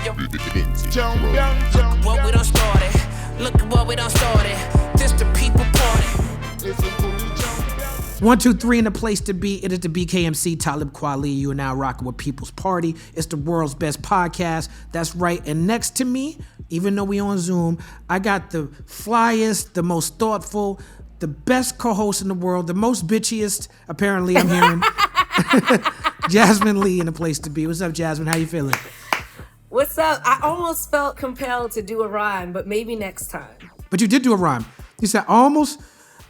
on your what we done started. Look at what we done started. This the people party. 1, 2, 3 in the place to be. It is the BKMC Talib Kweli. You are now rocking with People's Party. It's the world's best podcast. That's right. And next to me, even though we on Zoom, I got the flyest, the most thoughtful, the best co-host in the world, the most bitchiest, apparently I'm hearing, Jasmin Leigh in the place to be. What's up, Jasmin? How you feeling? What's up? I almost felt compelled to do a rhyme, but maybe next time. But you did do a rhyme. You said I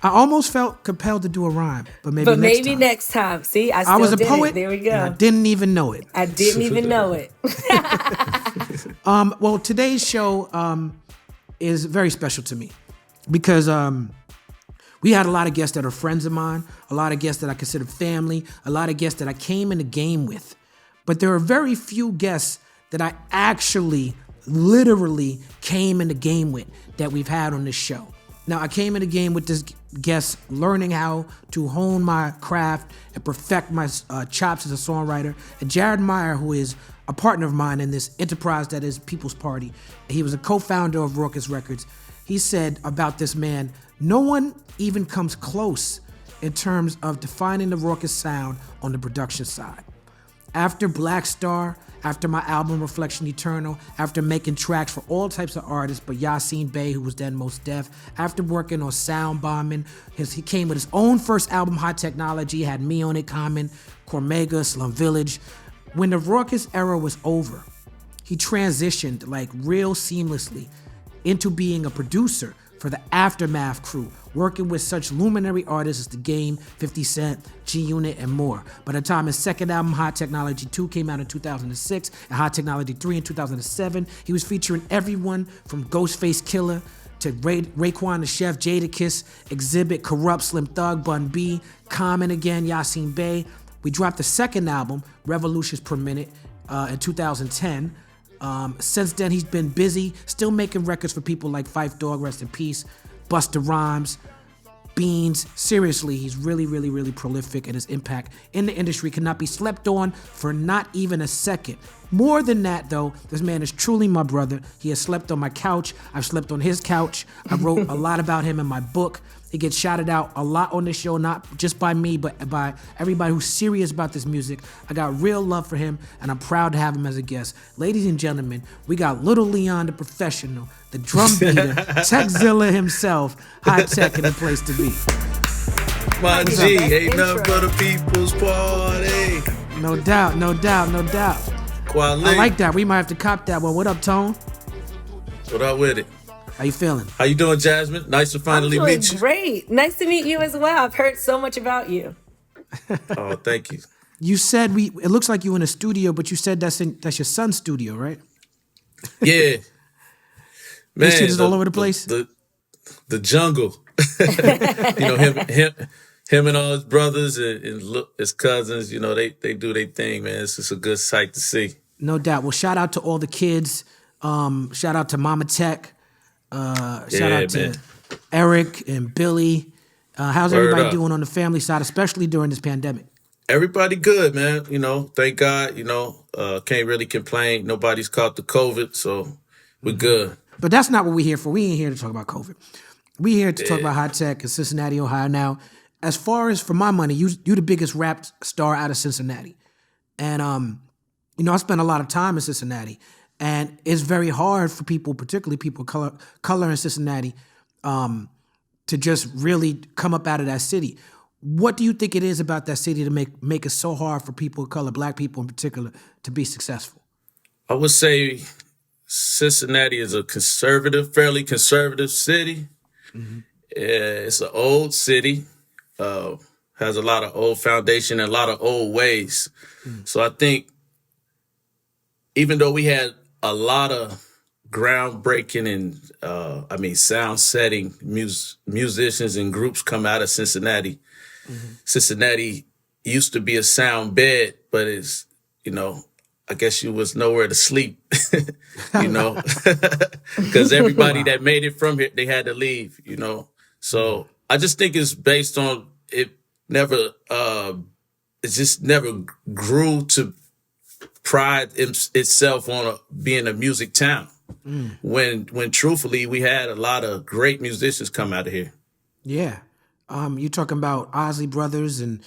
almost felt compelled to do a rhyme, but maybe next time. See, I was a poet. There we go. I didn't even know it. I didn't even know it. Well, today's show is very special to me because we had a lot of guests that are friends of mine, a lot of guests that I consider family, a lot of guests that I came in the game with. But there are very few guests that I actually, literally came in the game with that we've had on this show. Now, I came in the game with this guest learning how to hone my craft and perfect my chops as a songwriter. And Jared Meyer, who is a partner of mine in this enterprise that is People's Party, he was a co-founder of Rawkus Records. He said about this man, no one even comes close in terms of defining the Rawkus sound on the production side. After Black Star, after my album Reflection Eternal, after making tracks for all types of artists, but Yasin Bey, who was then Most Def, after working on Sound Bombing, he came with his own first album, High Technology, had me on it, Common, Cormega, Slum Village. When the Rawkus era was over, he transitioned like real seamlessly into being a producer for the Aftermath crew, working with such luminary artists as The Game, 50 Cent, G-Unit, and more. By the time his second album, High Technology 2, came out in 2006, and High Technology 3 in 2007, he was featuring everyone from Ghostface Killer to Raekwon the Chef, Jadakiss, Exhibit, Corrupt, Slim Thug, Bun B, Common again, Yasin Bey. We dropped the second album, Revolutions Per Minute, in 2010. Since then, he's been busy, still making records for people like Phife Dawg, rest in peace, Busta Rhymes, Beans. Seriously, he's really, really, really prolific, and his impact in the industry cannot be slept on for not even a second. More than that, though, this man is truly my brother. He has slept on my couch. I've slept on his couch. I wrote a lot about him in my book. He gets shouted out a lot on this show, not just by me, but by everybody who's serious about this music. I got real love for him, and I'm proud to have him as a guest. Ladies and gentlemen, we got Little Leon, the professional, the drum beater, Techzilla himself, Hi-Tek in the place to be. My G, ain't nothing but a people's party. No doubt, no doubt, no doubt. Kweli. I like that. We might have to cop that one. What up, Tone? What up with it? How you feeling? How you doing, Jasmin? Nice to finally meet you. Great. Nice to meet you as well. I've heard so much about you. Oh, thank you. You said it looks like you in a studio, but you said that's your son's studio, right? Yeah. Man, this shit is all over the place. The jungle. You know, him and all his brothers and his cousins, you know, they do their thing, man. It's just a good sight to see. No doubt. Well, shout out to all the kids. Shout out to Mama Tech. Shout out to Eric and Billy. How's everybody doing on the family side, especially during this pandemic? Everybody good, man. You know, thank God, you know, can't really complain. Nobody's caught the COVID, so we're good. But that's not what we're here for. We ain't here to talk about COVID. We're here to talk about Hi-Tek in Cincinnati, Ohio. Now, as far as for my money, you the biggest rap star out of Cincinnati. And, you know, I spent a lot of time in Cincinnati. And it's very hard for people, particularly people of color in Cincinnati, to just really come up out of that city. What do you think it is about that city to make it so hard for people of color, black people in particular, to be successful? I would say Cincinnati is a fairly conservative city. Mm-hmm. It's an old city, has a lot of old foundation and a lot of old ways. Mm-hmm. So I think even though we had a lot of groundbreaking and, sound-setting musicians and groups come out of Cincinnati. Mm-hmm. Cincinnati used to be a sound bed, but it's, you know, I guess you was nowhere to sleep, you know, because everybody that made it from here, they had to leave, you know. So I just think it's based on it just never grew to itself on being a music town. When truthfully, we had a lot of great musicians come out of here. Yeah. You talking about Osley Brothers and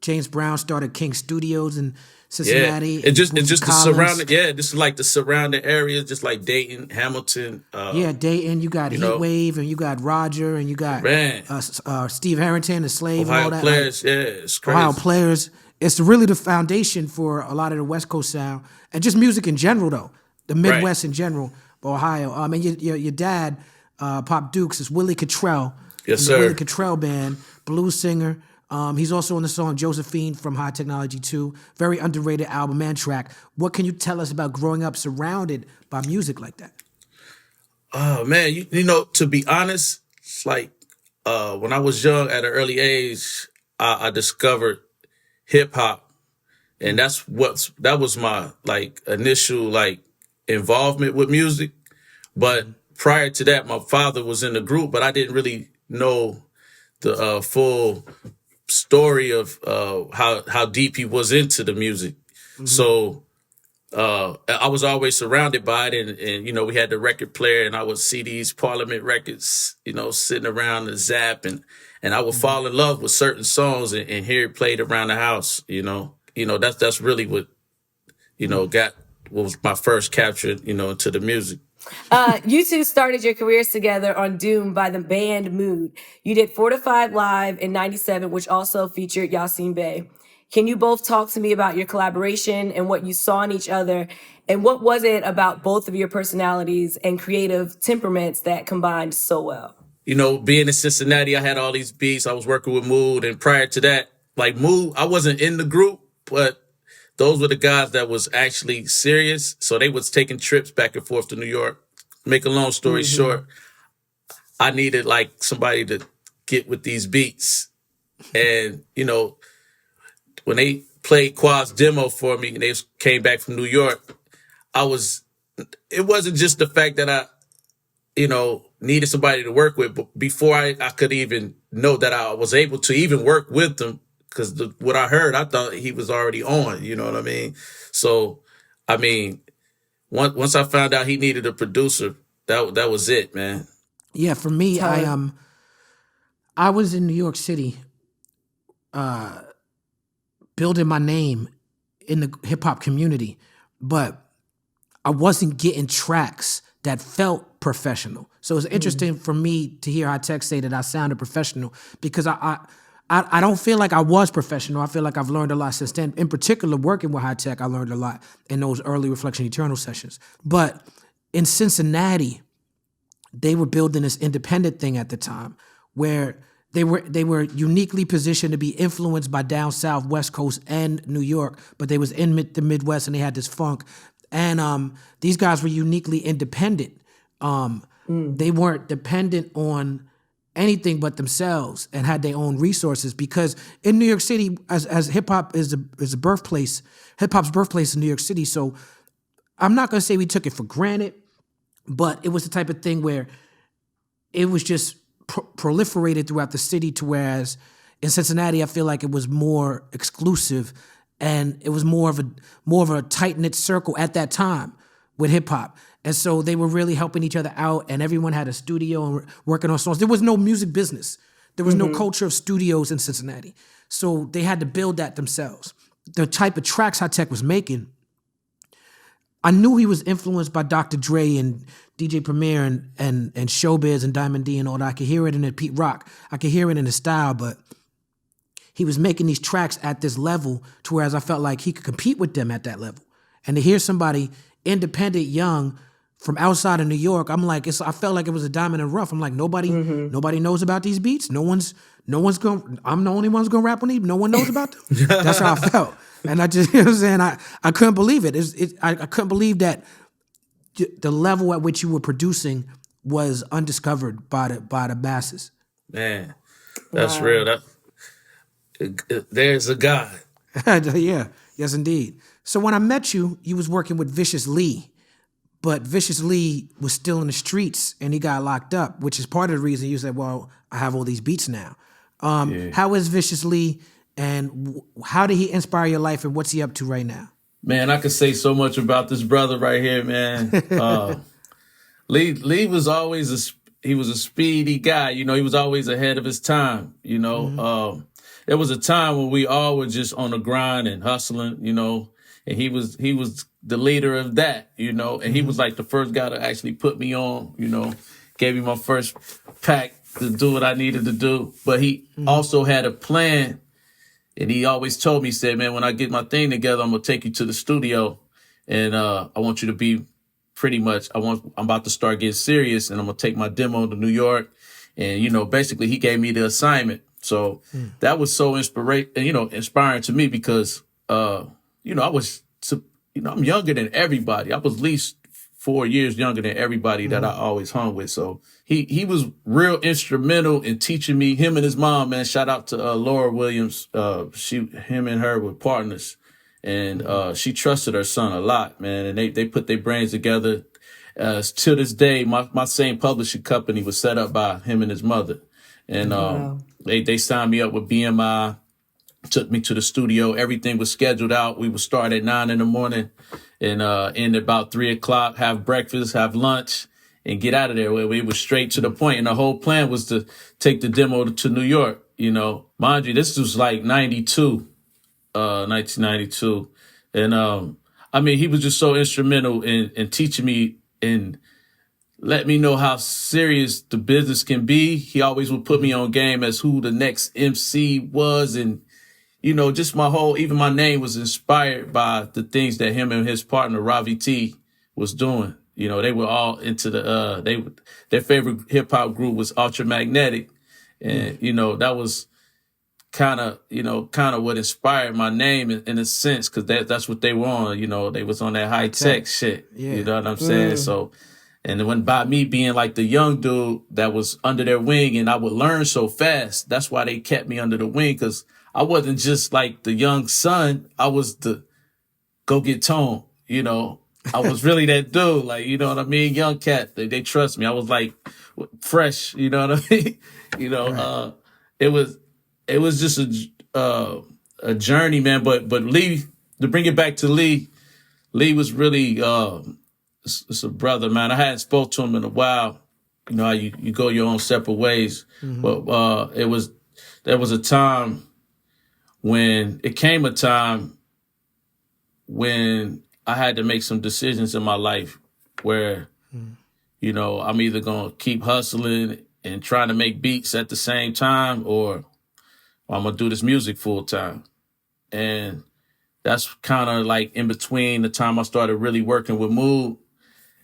James Brown started King Studios in Cincinnati. Yeah, and just the Collins. surrounding, just like the surrounding areas, just like Dayton, Hamilton. Dayton. You got Heat Wave, and you got Roger, and you got Steve Harrington, the Slave, Ohio and all that. Players, it's crazy. Ohio Players. It's really the foundation for a lot of the West Coast sound and just music in general, though. The Midwest in general, Ohio. And your dad, Pop Dukes, is Willie Cottrell. Yes, sir. Willie Cottrell Band, blues singer. He's also on the song Josephine from High Technology 2. Very underrated album and track. What can you tell us about growing up surrounded by music like that? Oh, man, you know, to be honest, it's like when I was young at an early age, I discovered hip-hop. And that was my like initial like involvement with music. But prior to that, my father was in the group, but I didn't really know the full story of how deep he was into the music. So I was always surrounded by it, and you know, we had the record player, and I would see these Parliament records, you know, sitting around the zap, and I would fall in love with certain songs and hear it played around the house. You know, that's really what, you know, what was my first capture, you know, into the music. You two started your careers together on Doom by the band Mood. You did 4 to 5 Live in '97, which also featured Yasin Bey. Can you both talk to me about your collaboration and what you saw in each other? And what was it about both of your personalities and creative temperaments that combined so well? You know, being in Cincinnati, I had all these beats. I was working with Mood. And prior to that, like Mood, I wasn't in the group, but those were the guys that was actually serious. So they was taking trips back and forth to New York. Make a long story short, I needed like somebody to get with these beats. And, you know, when they played Quad's demo for me and they came back from New York, it wasn't just the fact that I, you know, needed somebody to work with, but before I could even know that I was able to even work with them, because what I heard, I thought he was already on, you know what I mean? So, I mean, once I found out he needed a producer, that was it, man. Yeah, for me, I was in New York City building my name in the hip-hop community, but I wasn't getting tracks that felt professional. So it's interesting for me to hear Hi-Tek say that I sounded professional, because I don't feel like I was professional. I feel like I've learned a lot since then. In particular, working with Hi-Tek, I learned a lot in those early Reflection Eternal sessions. But in Cincinnati, they were building this independent thing at the time where they were uniquely positioned to be influenced by down south, West Coast, and New York, but they was in the Midwest, and they had this funk. And these guys were uniquely independent. They weren't dependent on anything but themselves and had their own resources, because in New York City, as hip-hop is a birthplace, hip-hop's birthplace in New York City, so I'm not going to say we took it for granted, but it was the type of thing where it was just proliferated throughout the city, to whereas in Cincinnati, I feel like it was more exclusive, and it was more of a tight-knit circle at that time with hip-hop. And so they were really helping each other out, and everyone had a studio and working on songs. There was no music business. There was no culture of studios in Cincinnati. So they had to build that themselves. The type of tracks Hi-Tek was making, I knew he was influenced by Dr. Dre and DJ Premier and Showbiz and Diamond D and all that. I could hear it in the Pete Rock. I could hear it in his style, but he was making these tracks at this level to whereas I felt like he could compete with them at that level. And to hear somebody independent, young, from outside of New York, I'm like, I felt like it was a diamond in the rough. I'm like, nobody knows about these beats. I'm the only one's gonna rap on these. No one knows about them. That's how I felt. And I just, you know what I'm saying? I couldn't believe it. I couldn't believe that the level at which you were producing was undiscovered by the masses. Man, that's real. There's a God. Yeah, yes indeed. So when I met you, you was working with Vicious Lee. But Vicious Lee was still in the streets and he got locked up, which is part of the reason you said, well, I have all these beats now. How is Vicious Lee, and how did he inspire your life, and what's he up to right now? Man, I could say so much about this brother right here, man. Lee was always he was a speedy guy. You know, he was always ahead of his time. You know, there was a time when we all were just on the grind and hustling. You know, and he was the leader of that. You know, and he was like the first guy to actually put me on. You know, gave me my first pack to do what I needed to do. But he also had a plan. And he always told me, he said, man, when I get my thing together, I'm going to take you to the studio. And I want you to be pretty much, I'm about to start getting serious. And I'm going to take my demo to New York. And, you know, basically he gave me the assignment. So that was so inspiring to me because, you know, I'm younger than everybody. I was at least 4 years younger than everybody that I always hung with. So he was real instrumental in teaching me. Him and his mom, man, shout out to Laura Williams. Him and her were partners, and she trusted her son a lot, man. And they put their brains together. To this day, my same publishing company was set up by him and his mother, and they signed me up with BMI. Took me to the studio. Everything was scheduled out. We would start at 9 a.m. and end at about 3 o'clock, have breakfast, have lunch, and get out of there. We were straight to the point. And the whole plan was to take the demo to New York. You know, mind you, this was like 1992. And I mean, he was just so instrumental in teaching me and let me know how serious the business can be. He always would put me on game as who the next MC was. And you know, just even my name was inspired by the things that him and his partner, Ravi T, was doing. You know, they were all into their favorite hip hop group was Ultramagnetic. And, you know, that was kind of what inspired my name in a sense, because that's what they were on. You know, they was on that high tech shit. Yeah. You know what I'm saying? So, and it went by me being like the young dude that was under their wing and I would learn so fast. That's why they kept me under the wing, because I wasn't just like the young son. I was the go get tone, you know. I was really that dude, like, you know what I mean? Young cat. They trust me. I was like fresh, you know what I mean? You know, right. It was just a journey, man. But Lee, to bring it back to Lee was really it's a brother, man. I hadn't spoke to him in a while. You know how you go your own separate ways. But there was a time when I had to make some decisions in my life where, you know, I'm either going to keep hustling and trying to make beats at the same time, or I'm going to do this music full time. And that's kind of like in between the time I started really working with Mood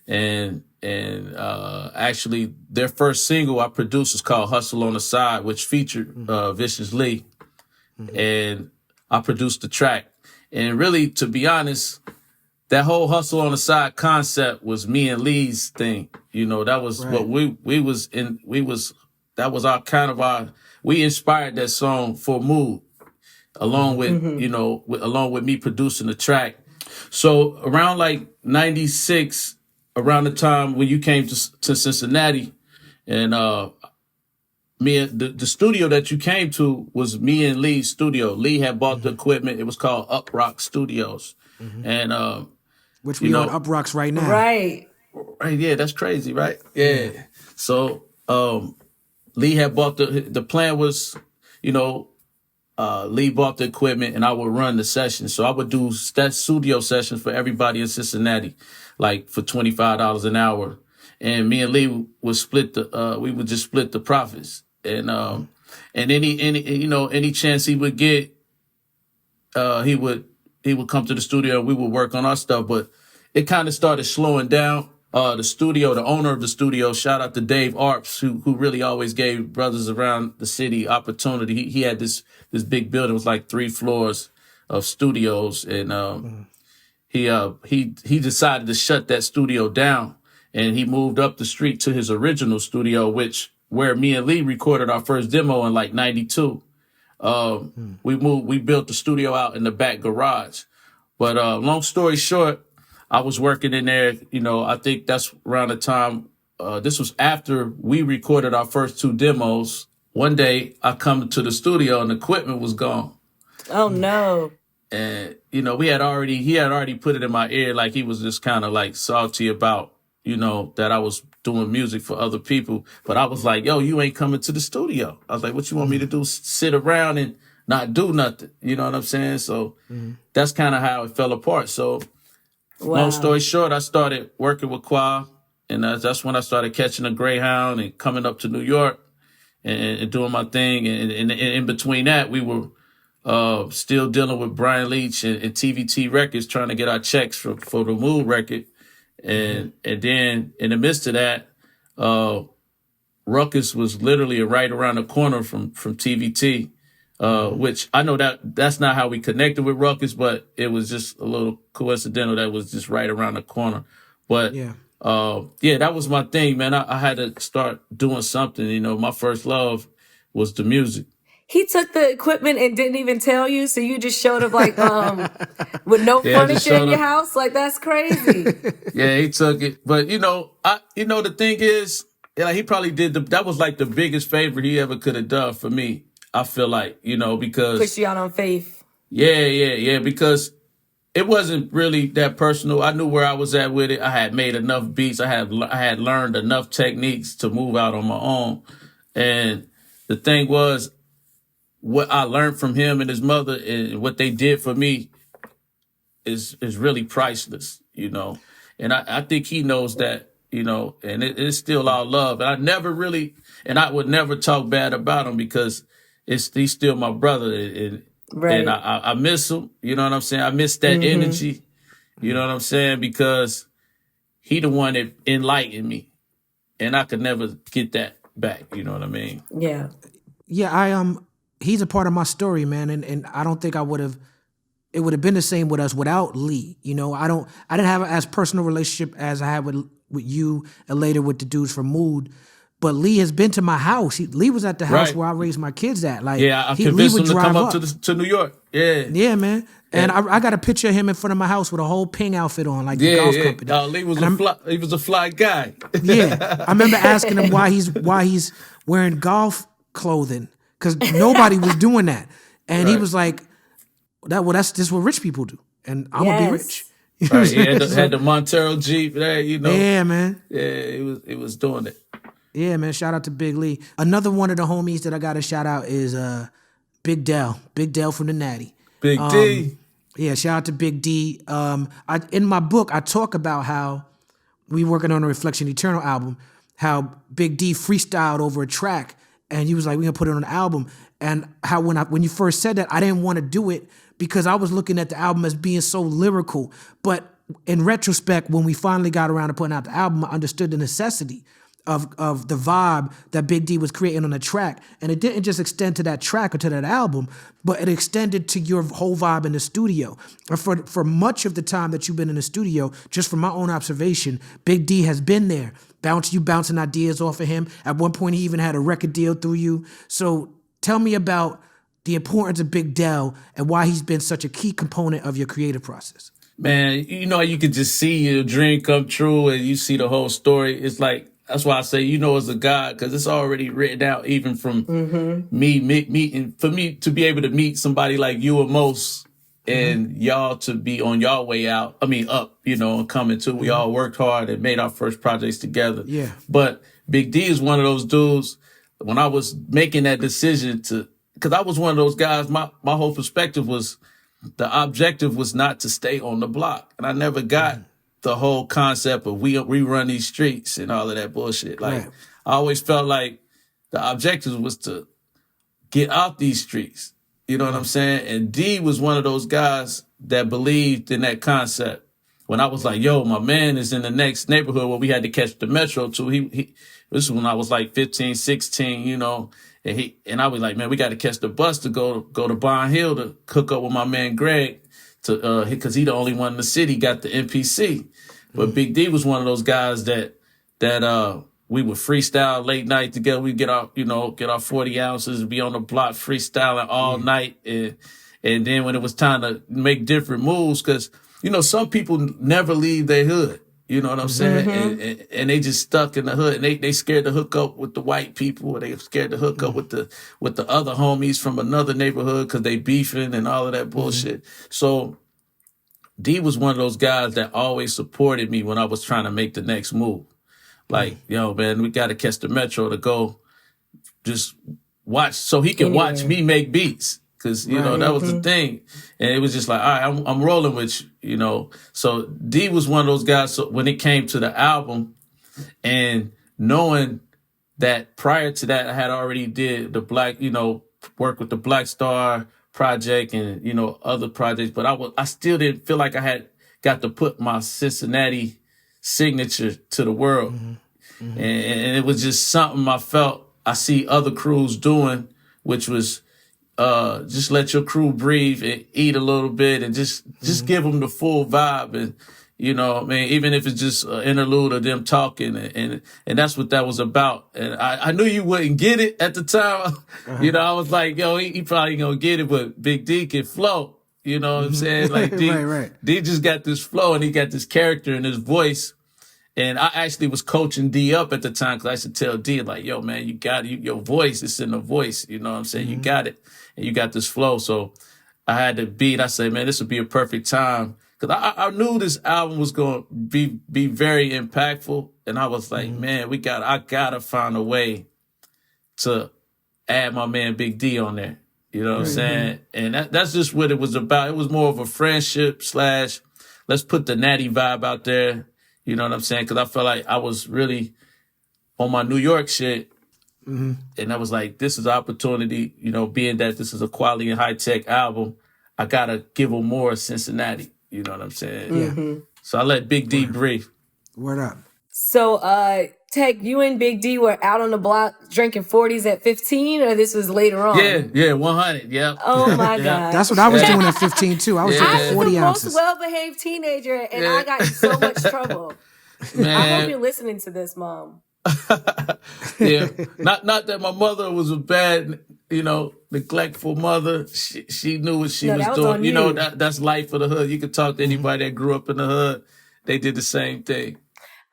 and actually their first single I produced is called Hustle on the Side, which featured Vicious Lee. And I produced the track. And really, to be honest, that whole Hustle on the Side concept was me and Lee's thing. You know, that was what we inspired that song for Mood, along with, you know, along with me producing the track. So around like 96, around the time when you came to Cincinnati, and the studio that you came to was me and Lee's studio. Lee had bought the equipment. It was called UPROXX Studios. And which we on UPROXX right now. Right. Right, yeah, that's crazy, right? Yeah. So Lee had bought the plan was, you know, Lee bought the equipment and I would run the sessions. So I would do that studio sessions for everybody in Cincinnati, like for $25 an hour. And me and Lee would we would just split the profits. And any chance he would get, he would come to the studio and we would work on our stuff. But it kind of started slowing down. The owner of the studio, shout out to Dave Arps, who really always gave brothers around the city opportunity. He had this big building, it was like 3 floors of studios, and he decided to shut that studio down, and he moved up the street to his original studio, where me and Lee recorded our first demo in like 92. We built the studio out in the back garage. But long story short, I was working in there, you know, I think that's around the time, this was after we recorded our first 2 demos. One day I come to the studio and the equipment was gone. Oh no. And, you know, he had already put it in my ear, like he was just kind of like salty about, you know, that I was doing music for other people. But I was like, yo, you ain't coming to the studio. I was like, what you want me to do? Sit around and not do nothing. You know what I'm saying? So that's kind of how it fell apart. So long story short, I started working with Kweli, and that's when I started catching a Greyhound and coming up to New York and doing my thing. And in between that, we were still dealing with Brian Leach and TVT Records, trying to get our checks for the Mood record. And then in the midst of that, Rawkus was literally right around the corner from TVT, which I know that's not how we connected with Rawkus, but it was just a little coincidental that was just right around the corner. But yeah, that was my thing, man. I had to start doing something. You know, my first love was the music. He took the equipment and didn't even tell you, so you just showed up like with no furniture in your house. Like, that's crazy. Yeah, he took it, but the thing is, like, he probably did that was like the biggest favor he ever could have done for me. I feel like, because push you out on faith. Yeah, because it wasn't really that personal. I knew where I was at with it. I had made enough beats. I had learned enough techniques to move out on my own, and the thing was, what I learned from him and his mother and what they did for me is really priceless, And I think he knows that, and it's still our love. And I would never talk bad about him because he's still my brother. And I miss him, you know what I'm saying? I miss that energy, you know what I'm saying? Because he the one that enlightened me, and I could never get that back, you know what I mean? Yeah. Yeah, he's a part of my story, man, and I don't think it would have been the same with us without Lee. I didn't have as personal relationship as I had with you and later with the dudes from Mood. But Lee has been to my house. Lee was at the house where I raised my kids at. Like, I convinced him to come up to New York. Yeah, man. And I got a picture of him in front of my house with a whole ping outfit on, like the golf company. Lee was he was a fly guy. Yeah, I remember asking him why he's wearing golf clothing, because nobody was doing that, and he was like, that's just what rich people do, and I'm gonna be rich." Right, he had the Montero Jeep there, Yeah, man. Yeah, he was doing it. Yeah, man. Shout out to Big Lee. Another one of the homies that I got to shout out is Big Dell. Big Dell from the Natty. Big D. Yeah, shout out to Big D. In my book, I talk about how we working on a Reflection Eternal album, how Big D freestyled over a track, and he was like, "We're gonna put it on an album." And how when you first said that, I didn't want to do it because I was looking at the album as being so lyrical. But in retrospect, when we finally got around to putting out the album, I understood the necessity of the vibe that Big D was creating on the track. And it didn't just extend to that track or to that album, but it extended to your whole vibe in the studio. And for much of the time that you've been in the studio, just from my own observation, Big D has been there, bouncing ideas off of him. At one point, he even had a record deal through you. So tell me about the importance of Big Dell and why he's been such a key component of your creative process. Man, you could just see your dream come true and you see the whole story. It's like, that's why I say, it's a God, because it's already written out, even from me meeting, for me to be able to meet somebody like you or Most, and y'all to be on y'all way up, and coming to. We all worked hard and made our first projects together. Yeah. But Big D is one of those dudes, when I was making that decision because I was one of those guys, my whole perspective was, the objective was not to stay on the block. And I never got the whole concept of we run these streets and all of that bullshit. Like, I always felt like the objective was to get out these streets. You know what I'm saying? And D was one of those guys that believed in that concept. When I was like, yo, my man is in the next neighborhood where we had to catch the metro to, this is when I was like 15, 16, and I was like, man, we got to catch the bus to go to Bond Hill to hook up with my man Greg, because he the only one in the city got the MPC. But Big D was one of those guys that we would freestyle late night together. We get our 40 ounces and be on the block freestyling all night. And then when it was time to make different moves, because, some people never leave their hood. You know what I'm saying? And they just stuck in the hood, and they scared to hook up with the white people, or they scared to hook up with the other homies from another neighborhood because they beefing and all of that bullshit. So D was one of those guys that always supported me when I was trying to make the next move. Like, yo, man, we got to catch the metro to go just watch, so he can watch me make beats. Cause, you know, that was the thing. And it was just like, all right, I'm rolling with you, you know. So D was one of those guys. So when it came to the album and knowing that prior to that, I had already did the Black, you know, work with the Black Star project and, you know, other projects, but I still didn't feel like I had got to put my Cincinnati signature to the world. And it was just something I felt I see other crews doing, which was, just let your crew breathe and eat a little bit and just give them the full vibe. And, you know, I mean, even if it's just an interlude of them talking and that's what that was about. And I knew you wouldn't get it at the time. You know, I was like, yo, he probably gonna get it, but Big D can flow. You know what I'm saying? Like D just got this flow and he got this character and his voice. And I actually was coaching D up at the time because I used to tell D, like, yo, man, you got it. Your voice, it's in the voice. You know what I'm saying? You got it. And you got this flow. So I had to beat. I said, man, this would be a perfect time. Because I knew this album was going to be very impactful. And I was like, man, I got to find a way to add my man Big D on there. You know what I'm saying? And that's just what it was about. It was more of a friendship / let's put the Natty vibe out there. You know what I'm saying? Because I felt like I was really on my New York shit. And I was like, this is an opportunity, you know, being that this is a Kweli and Hi-Tek album, I got to give them more Cincinnati. You know what I'm saying? Yeah. So I let Big D breathe. Word up. So, Tech, you and Big D were out on the block drinking 40s at 15, or this was later on? Yeah, 100, yeah. Oh, my God. That's what I was doing at 15, too. I was drinking 40 I was ounces. the most well-behaved teenager, and I got in so much trouble. Man. I hope you're listening to this, Mom. Yeah, not that my mother was a bad, you know, neglectful mother. She knew what she was doing. You know, that's life of the hood. You could talk to anybody that grew up in the hood. They did the same thing.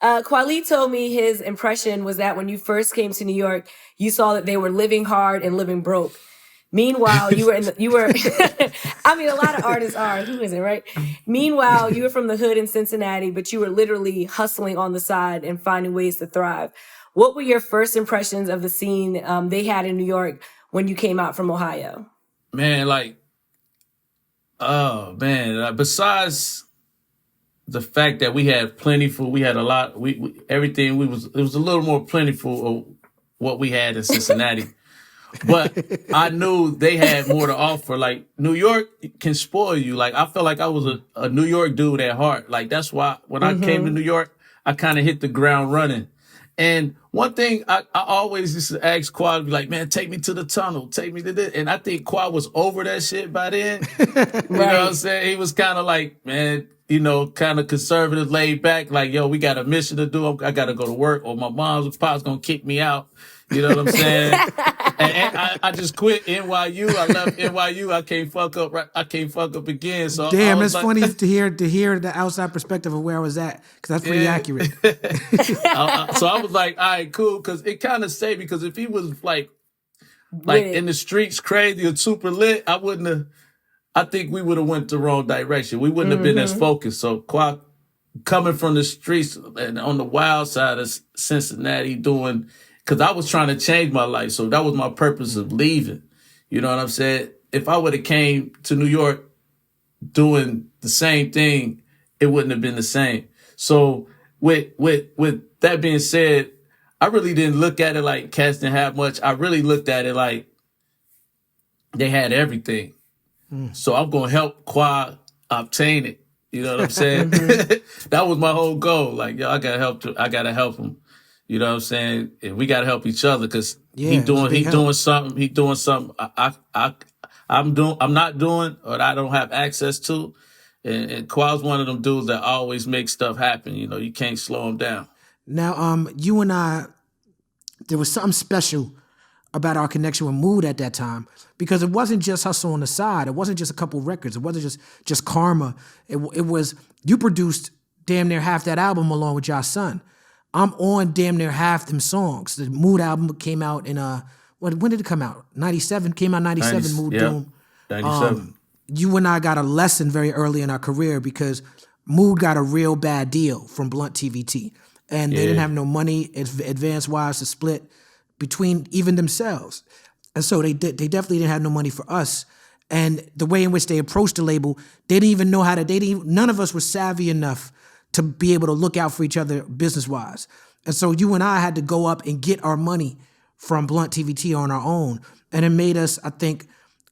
Kweli told me his impression was that when you first came to New York, you saw that they were living hard and living broke. Meanwhile, you were, I mean, a lot of artists are, who isn't, right? Meanwhile, you were from the hood in Cincinnati, but you were literally hustling on the side and finding ways to thrive. What were your first impressions of the scene they had in New York when you came out from Ohio? Man, besides the fact that we had plentiful, we had a lot, everything, it was a little more plentiful of what we had in Cincinnati. But I knew they had more to offer. Like, New York can spoil you. Like, I felt like I was a New York dude at heart. Like, that's why when I came to New York, I kind of hit the ground running. And one thing I always used to ask Kweli, be like, man, take me to the tunnel, take me to this. And I think Kweli was over that shit by then. You know what I'm saying? He was kind of like, man, you know, kind of conservative, laid back. Like, yo, we got a mission to do. I got to go to work, or my mom's or pop's going to kick me out. You know what I'm saying? and I just quit NYU. I left NYU. I can't fuck up again. So damn, it's like, funny to hear the outside perspective of where I was at, because that's pretty accurate. So I was like, all right, cool, because it kind of saved me. Because if he was like in the streets crazy or super lit, I think we would have went the wrong direction. We wouldn't have been as focused. So coming from the streets and on the wild side of Cincinnati doing. Because I was trying to change my life. So that was my purpose of leaving. You know what I'm saying? If I would have came to New York doing the same thing, it wouldn't have been the same. So with that being said, I really didn't look at it like cats didn't have much. I really looked at it like they had everything. So I'm going to help Kweli obtain it. You know what I'm saying? That was my whole goal. Like, yo, I got to help him. You know what I'm saying? And we got to help each other, because he's doing something I'm not doing, or I don't have access to. And Kweli's one of them dudes that always make stuff happen. You know, you can't slow him down. Now, you and I, there was something special about our connection with Mood at that time, because it wasn't just hustle on the side. It wasn't just a couple records. It wasn't just Karma. It was, you produced damn near half that album along with y'all son. I'm on damn near half them songs. The Mood album came out in when did it come out? 97, came out 97, Mood Doom. 97. You and I got a lesson very early in our career because Mood got a real bad deal from Blunt TVT. And they didn't have no money advance-wise to split between even themselves. And so they definitely didn't have no money for us. And the way in which they approached the label, they didn't even know how to, none of us were savvy enough to be able to look out for each other business-wise. And so you and I had to go up and get our money from Blunt TVT on our own. And it made us, I think,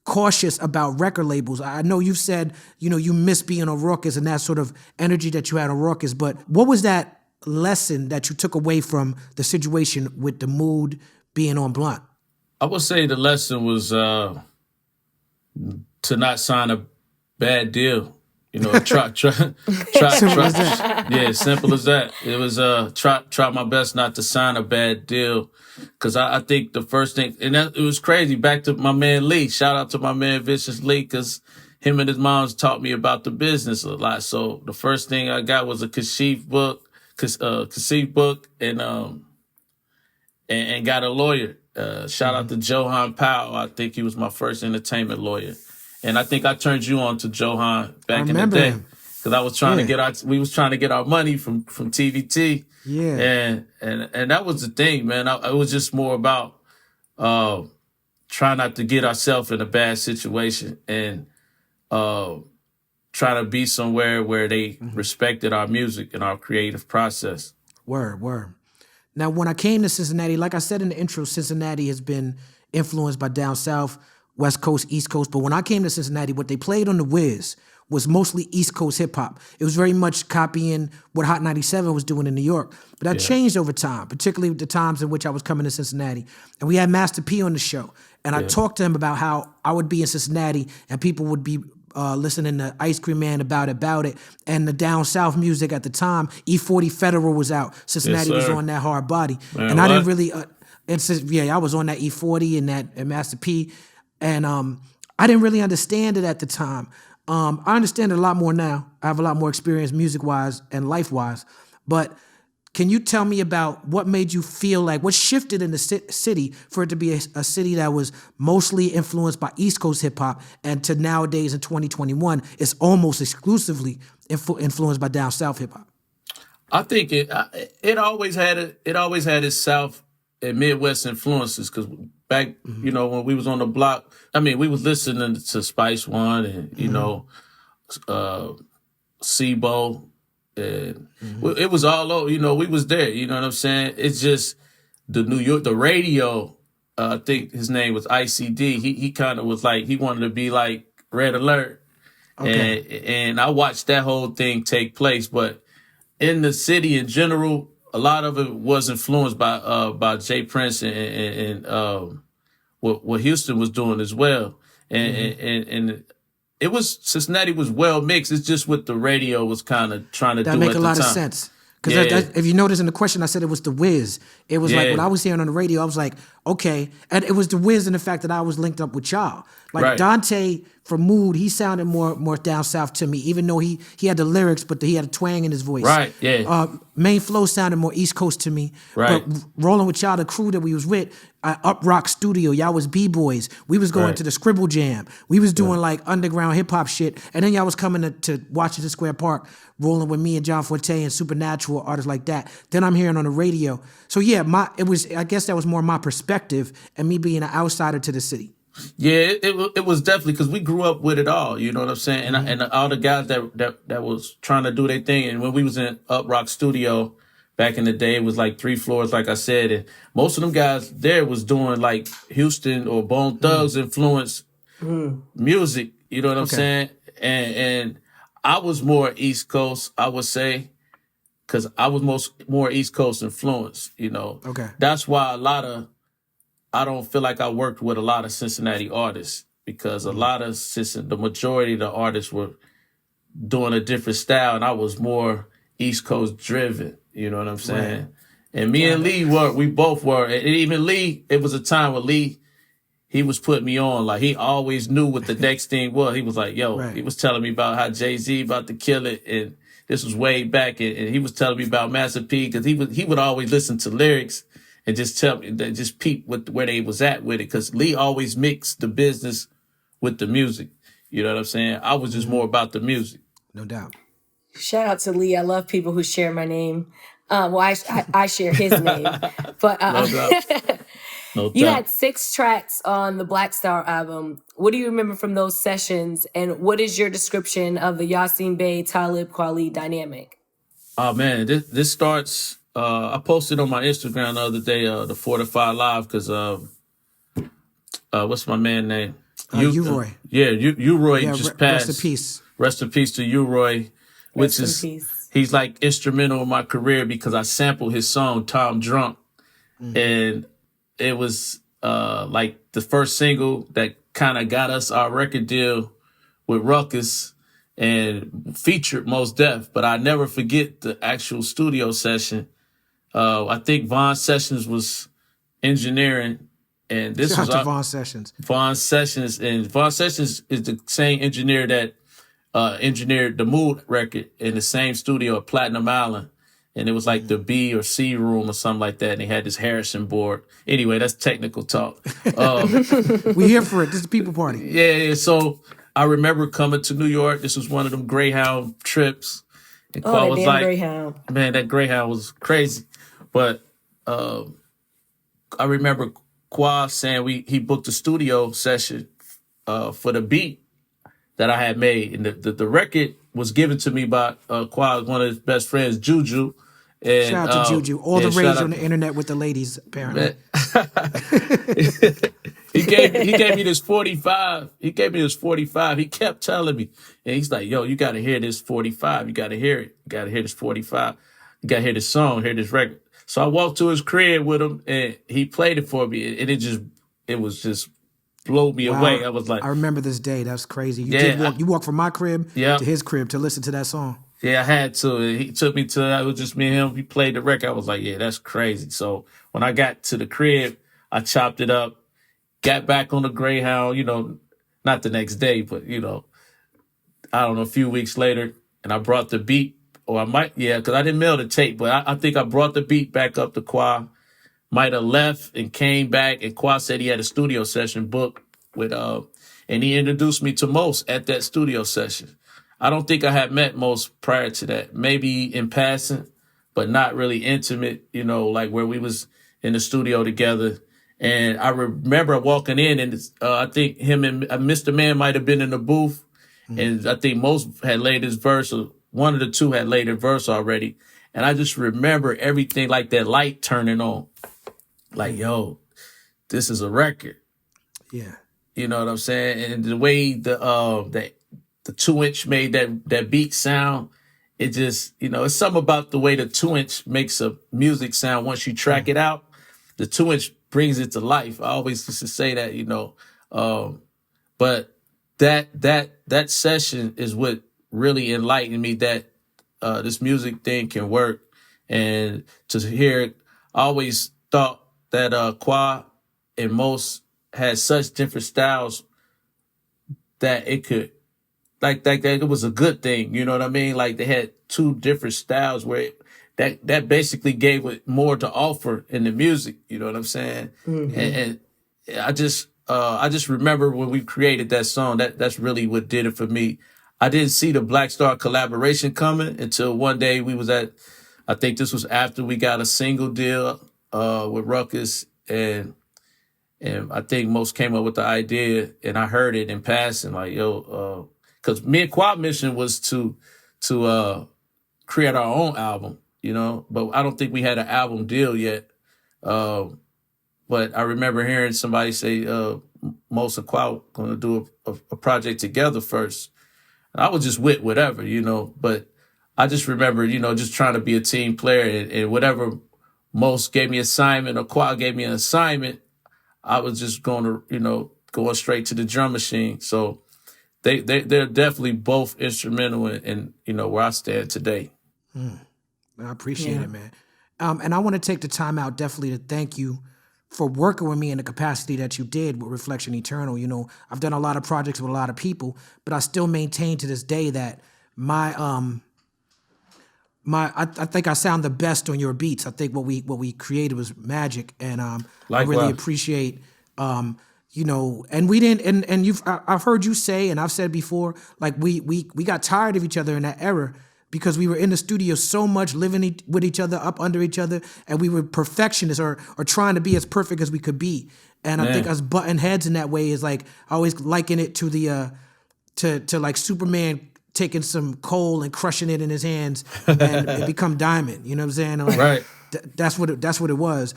cautious about record labels. I know you've said, you miss being on Rawkus and that sort of energy that you had on Rawkus, but what was that lesson that you took away from the situation with the Mood being on Blunt? I would say the lesson was to not sign a bad deal. Try. Simple as that. Yeah, simple as that. It was try my best not to sign a bad deal, because I think the first thing, and it was crazy. Back to my man Lee. Shout out to my man Vicious Lee, because him and his moms taught me about the business a lot. So the first thing I got was a Kashif book, and got a lawyer. Shout out to Johan Powell. I think he was my first entertainment lawyer. And I think I turned you on to Johan back in the day, because I was trying to we was trying to get our money from TVT. Yeah. And that was the thing, man. It was just more about trying not to get ourselves in a bad situation, and trying to be somewhere where they respected our music and our creative process. Word. Now, when I came to Cincinnati, like I said in the intro, Cincinnati has been influenced by down south, West Coast, East Coast. But when I came to Cincinnati, what they played on the Wiz was mostly East Coast hip hop. It was very much copying what Hot 97 was doing in New York. But that changed over time, particularly with the times in which I was coming to Cincinnati. And we had Master P on the show. And I talked to him about how I would be in Cincinnati and people would be listening to Ice Cream Man About It. And the down south music at the time, E40 Federal was out. Cincinnati was on that hard body. Man, and I didn't really, I was on that E40 and Master P. And I didn't really understand it at the time. I understand it a lot more now. I have a lot more experience music-wise and life-wise. But can you tell me about what made you feel like, what shifted in the city for it to be a city that was mostly influenced by East Coast hip-hop, and to nowadays in 2021, it's almost exclusively influenced by down south hip-hop? I think it always had its South and Midwest influences, because back, when we was on the block, we was listening to Spice One and, SIBO, and it was all over, we was there, you know what I'm saying? It's just the radio, I think his name was ICD, he kind of was like, he wanted to be like Red Alert. Okay. And I watched that whole thing take place, but in the city in general, a lot of it was influenced by Jay Prince and what Houston was doing as well. And it was, Cincinnati was well mixed. It's just what the radio was kind of trying to do at the time. That make a lot of sense. Because if you notice in the question, I said it was the Wiz. It was like what I was hearing on the radio, I was like, okay. And it was the Wiz in the fact that I was linked up with y'all. Like Dante from Mood, he sounded more down south to me, even though he had the lyrics, but he had a twang in his voice. Right, yeah. Main Flow sounded more East Coast to me. Right. But rolling with y'all, the crew that we was with, UPROXX Studio, y'all was B-boys. We was going to the Scribble Jam. We was doing like underground hip-hop shit. And then y'all was coming to Washington Square Park, rolling with me and John Forte and Supernatural, artists like that. Then I'm hearing on the radio. So yeah, I guess that was more my perspective and me being an outsider to the city. Yeah, it was definitely, because we grew up with it all, you know what I'm saying? And all the guys that was trying to do their thing. And when we was in UPROXX Studio back in the day, it was like 3 floors, like I said. And most of them guys there was doing like Houston or Bone Thugs influenced music, you know what I'm saying? And I was more East Coast, I would say, because I was more East Coast influenced, Okay. That's why I don't feel like I worked with a lot of Cincinnati artists, because a lot of the majority of the artists were doing a different style, and I was more East Coast driven. You know what I'm saying? Right. And me and Lee we both were. And even Lee, it was a time where Lee, he was putting me on. Like, he always knew what the next thing was. He was like, yo, he was telling me about how Jay-Z about to kill it. And This was way back, and he was telling me about Master P because he would always listen to lyrics and just tell me, just peep where they was at with it. Because Lee always mixed the business with the music. You know what I'm saying? I was just more about the music. No doubt. Shout out to Lee. I love people who share my name. Well, I share his name, but No doubt. No you doubt. had 6 tracks on the Black Star album. What do you remember from those sessions, and what is your description of the Jasmin Leigh Talib Kweli dynamic? Oh man, this starts. I posted on my Instagram the other day the 4 to 5 live because what's my man name? U-Roy. U-Roy just passed. Rest in peace. Rest in peace to U-Roy, which Rest in peace. He's like instrumental in my career because I sampled his song Tom Drunk, and it was like the first single that kind of got us our record deal with Rawkus and featured Mos Def. But I never forget the actual studio session. I think Von Sessions was engineering, and this Shout was out to Von Sessions. Von Sessions is the same engineer that engineered the Mood record in the same studio at Platinum Island. And it was like the B or C room or something like that. And they had this Harrison board. Anyway, that's technical talk. We here for it. This is a people party. Yeah. So I remember coming to New York. This was one of them Greyhound trips. And Qua was like, Greyhound. man, that Greyhound was crazy. But I remember Qua saying he booked a studio session for the beat that I had made. And the record was given to me by Qua, one of his best friends, Juju. And, Shout out to Juju. All the rage on the internet with the ladies, apparently. He gave me this 45. He gave me this 45. He kept telling me. And he's like, yo, you got to hear this 45. You got to hear it. You got to hear this 45. You got to hear this song, hear this record. So I walked to his crib with him, and he played it for me. And it was just blew me away. I was like, I remember this day. That's crazy. You walked from my crib to his crib to listen to that song. Yeah, I had to. He took me to, it was just me and him. He played the record. I was like, yeah, that's crazy. So when I got to the crib, I chopped it up, got back on the Greyhound, not the next day, but, I don't know, a few weeks later, and I brought the beat, because I didn't mail the tape, but I think I brought the beat back up to Qua, might have left and came back, and Qua said he had a studio session booked with, and he introduced me to Mos at that studio session. I don't think I had met Mos prior to that. Maybe in passing, but not really intimate, like where we was in the studio together. And I remember walking in, and I think him and Mr. Man might have been in the booth. And I think Mos had laid his verse, or one of the two had laid their verse already. And I just remember everything like that light turning on. Like, yo, this is a record. Yeah. You know what I'm saying? And the way the 2-inch made that beat sound, it just, it's something about the way the 2-inch makes a music sound once you track it out. The 2-inch brings it to life. I always used to say that, but that session is what really enlightened me that this music thing can work. And to hear it, I always thought that Qua and Mos had such different styles that it could, like that it was a good thing, you know what I mean? Like they had two different styles where that basically gave it more to offer in the music, you know what I'm saying? Mm-hmm. And I just remember when we created that song, that's really what did it for me. I didn't see the Black Star collaboration coming until one day we was at, I think this was after we got a single deal with Rawkus, and I think Mos came up with the idea, and I heard it in passing, like, yo, because me and Quad Mission was to create our own album, but I don't think we had an album deal yet. But I remember hearing somebody say Mos and Quad going to do a project together first. And I was just with whatever, but I just remember, just trying to be a team player, and whatever Mos gave me assignment or Quad gave me an assignment, I was just going to, going straight to the drum machine. So they're definitely both instrumental in where I stand today. I appreciate it, man. And I want to take the time out definitely to thank you for working with me in the capacity that you did with Reflection Eternal. I've done a lot of projects with a lot of people, but I still maintain to this day that my I think I sound the best on your beats. I think what we created was magic, and I Likewise. really appreciate you know, and we didn't, and I've heard you say, and I've said before, like we got tired of each other in that era because we were in the studio so much, living with each other, up under each other, and we were perfectionists or trying to be as perfect as we could be. And I think us butting heads in that way is like, I always liken it to the to like Superman taking some coal and crushing it in his hands and it become diamond. You know what I'm saying? Like, Right. That's what it was.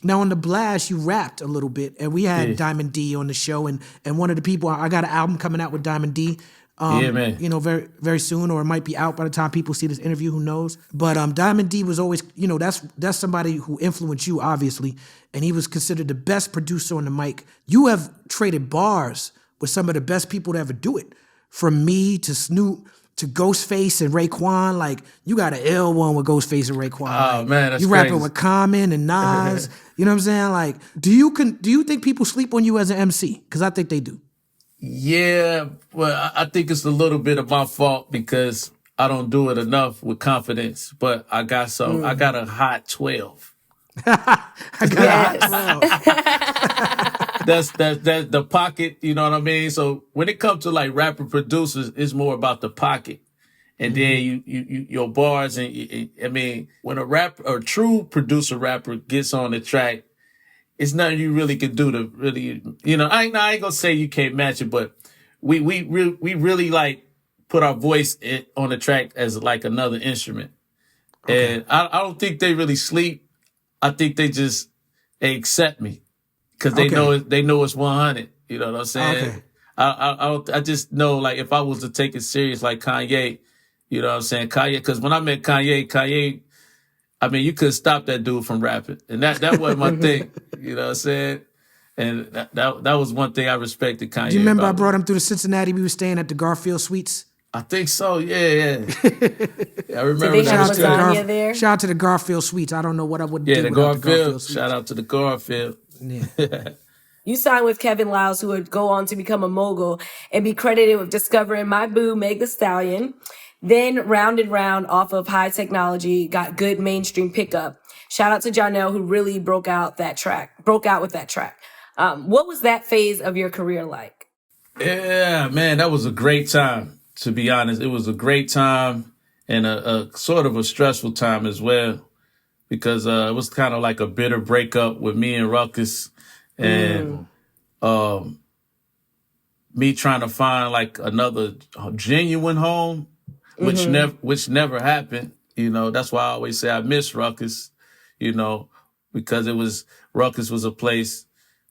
Now on the Blast, you rapped a little bit, and we had Diamond D on the show, and one of the people, I got an album coming out with Diamond D. Man. You know, very very soon, or it might be out by the time people see this interview. Who knows? But Diamond D was always, you know, that's somebody who influenced you, obviously, and he was considered the best producer on the mic. You have traded bars with some of the best people to ever do it, from me to Snoop to Ghostface and Raekwon. Like, you got an L one with Ghostface and Raekwon. Oh, like, man, that's you crazy. rapping with Common and Nas. You know what I'm saying? Like, do you think people sleep on you as an MC? Because I think they do. Yeah, well, I think it's a little bit of my fault because I don't do it enough with confidence. But I got I got a hot 12. That's the pocket, you know what I mean? So when it comes to like rapper producers, it's more about the pocket. And then you your bars, and I mean, when a true producer rapper gets on the track, it's nothing you really can do to really, you know, I ain't gonna say you can't match it, but we really like put our voice on the track as like another instrument. Okay. And I don't think they really sleep. I think they accept me because they know it's 100. You know what I'm saying? Okay. I just know, like, if I was to take it serious like Kanye, you know what I'm saying? Kanye, because when I met Kanye, I mean, you couldn't stop that dude from rapping. And that wasn't my thing. You know what I'm saying? And that was one thing I respected Kanye. Do you remember I brought him through to Cincinnati? We were staying at the Garfield Suites. I think so. Yeah. I remember. Did they have lasagna there? Shout out to the Garfield Suites. I don't know what I would do the without the Garfield Garfield. Suites. Shout out to the Garfield. Yeah. You signed with Kevin Liles, who would go on to become a mogul and be credited with discovering My Boo, Meg Thee Stallion. Then Round and Round off of High Technology got good mainstream pickup. Shout out to Jonell, who really broke out with that track. What was that phase of your career like? Yeah, man, that was a great time, to be honest. It was a great time and a sort of a stressful time as well, because it was kind of like a bitter breakup with me and Rawkus, and me trying to find like another genuine home, which never happened. You know, that's why I always say I miss Rawkus, you know, because Rawkus was a place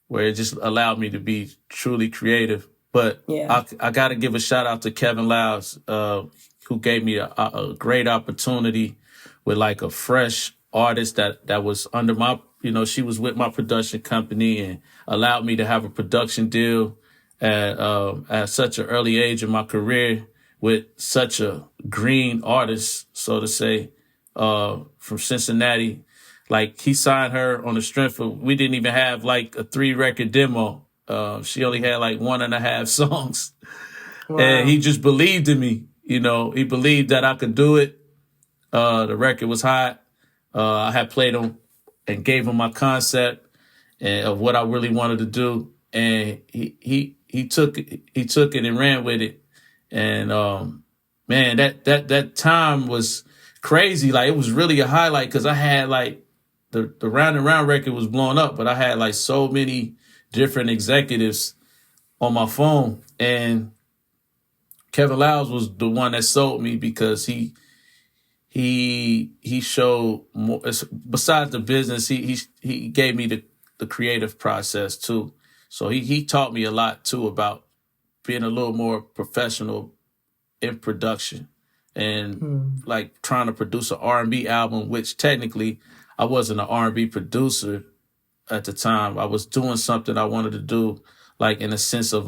where it just allowed me to be truly creative. But I got to give a shout out to Kevin Liles, who gave me a great opportunity with like a fresh artist that was under my, you know, she was with my production company and allowed me to have a production deal at such an early age in my career with such a green artist, so to say, from Cincinnati. Like, he signed her on the strength of, we didn't even have like a 3-record demo. She only had like 1.5 songs. Wow. And he just believed in me. You know, he believed that I could do it. The record was hot. I had played him and gave him my concept and of what I really wanted to do. And he took it and ran with it. And, man, that time was crazy. Like, it was really a highlight because I had like the Round and Round record was blowing up, but I had like so many different executives on my phone. And Kevin Liles was the one that sold me because he showed more, besides the business, he gave me the creative process too. So he taught me a lot too about being a little more professional in production and like trying to produce an R&B album, which technically I wasn't an R&B producer at the time. I was doing something I wanted to do, like in a sense of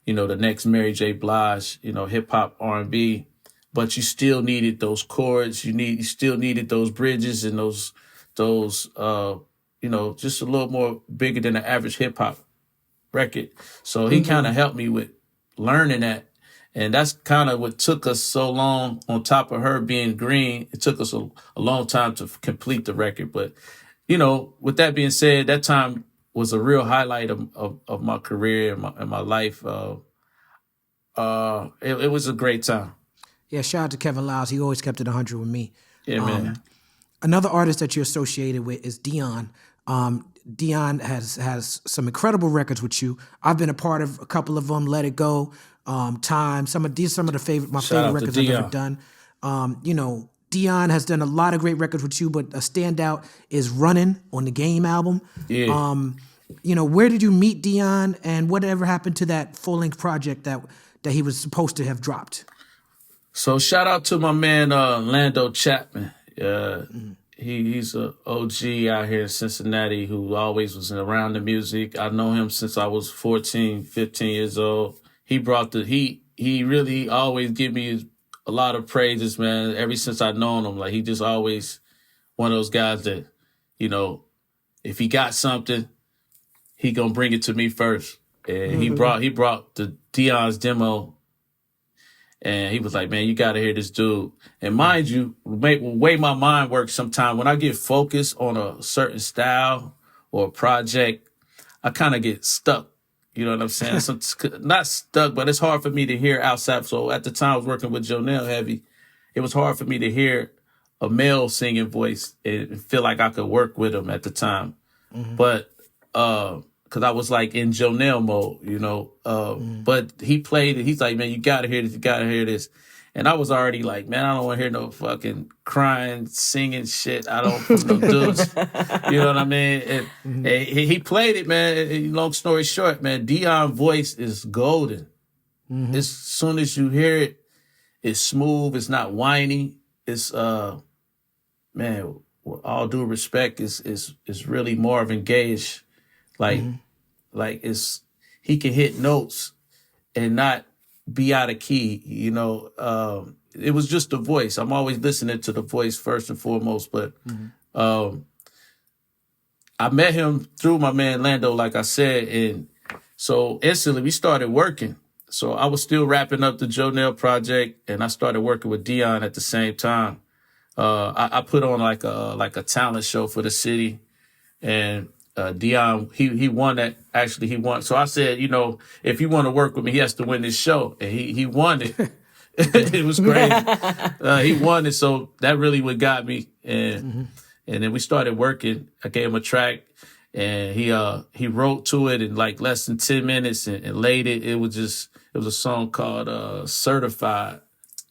the next Mary J. Blige, hip hop R&B, but you still needed those chords. You still needed those bridges and those just a little more bigger than the average hip hop record. So he kind of helped me with learning that. And that's kind of what took us so long. On top of her being green, it took us a long time to complete the record. But, you know, with that being said, that time was a real highlight of my career and my life. It was a great time. Yeah, shout out to Kevin Lyles. He always kept it 100 with me. Yeah, man. Another artist that you're associated with is Dion. Dion has some incredible records with you. I've been a part of a couple of them. Let It Go, Time. Some of my favorite records I've ever done. You know, Dion has done a lot of great records with you, but a standout is Running on the Game album. Yeah. You know, where did you meet Dion, and whatever happened to that full-length project that he was supposed to have dropped? So shout out to my man Lando Chapman. He's a OG out here in Cincinnati who always was around the music. I know him since I was 14, 15 years old. He brought he really always give me a lot of praises, man. Ever since I've known him, like he just always one of those guys that, you know, if he got something, he gonna bring it to me first. And he brought the Dion's demo. And he was like, man, you got to hear this dude. And mind you, the way my mind works sometimes, when I get focused on a certain style or a project, I kind of get stuck. You know what I'm saying? So, not stuck, but it's hard for me to hear outside. So at the time I was working with Jonell heavy, it was hard for me to hear a male singing voice and feel like I could work with him at the time. But because I was like in Jonell mode, you know. But he played it. He's like, man, you got to hear this. You got to hear this. And I was already like, man, I don't want to hear no fucking crying, singing shit. I don't no dudes. You know what I mean? And he played it, man. And long story short, man, Dion's voice is golden. As soon as you hear it, it's smooth. It's not whiny. It's, man, with all due respect, it's really Marvin Gaye-ish. Like he can hit notes and not be out of key, you know. It was just the voice. I'm always listening to the voice first and foremost, but I met him through my man Lando, like I said, and so instantly we started working. So I was still wrapping up the Jonell project, and I started working with Dion at the same time. I put on like a talent show for the city, and Dion, he won that. Actually, he won. So I said, you know, if he want to work with me, he has to win this show. And he won it. It was crazy. He won it. So that really what got me. And then we started working. I gave him a track, and he wrote to it in like less than 10 minutes and laid it. It was a song called Certified.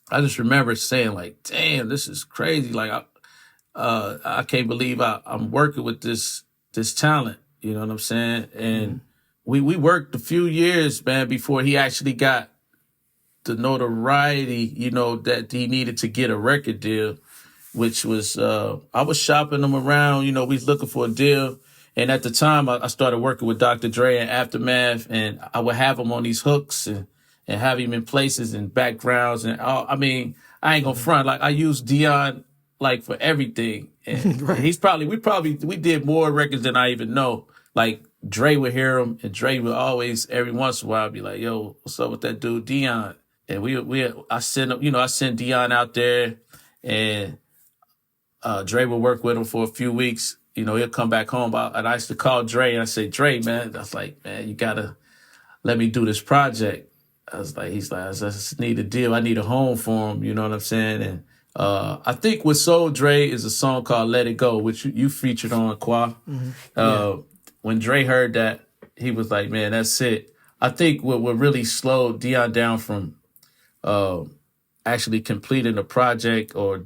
I just remember saying like, damn, this is crazy. Like I can't believe I'm working with this talent, you know what I'm saying? And we worked a few years, man, before he actually got the notoriety, you know, that he needed to get a record deal, which was, I was shopping him around, you know, we was looking for a deal. And at the time, I started working with Dr. Dre and Aftermath, and I would have him on these hooks and have him in places and backgrounds. And I mean, I ain't gonna front, like I use Dion like for everything. And Right. we did more records than I even know. Like Dre would hear him, and Dre would always, every once in a while, be like, yo, what's up with that dude Dion? And I sent Dion out there, and Dre would work with him for a few weeks. You know, he'll come back home. And I used to call Dre, and I say, Dre, man, I was like, man, you gotta let me do this project. He's like, I just need a deal. I need a home for him. You know what I'm saying? And I think what sold Dre is a song called Let It Go, which you featured on, Kwa. When Dre heard that, he was like, man, that's it. I think what really slowed Dion down from actually completing the project or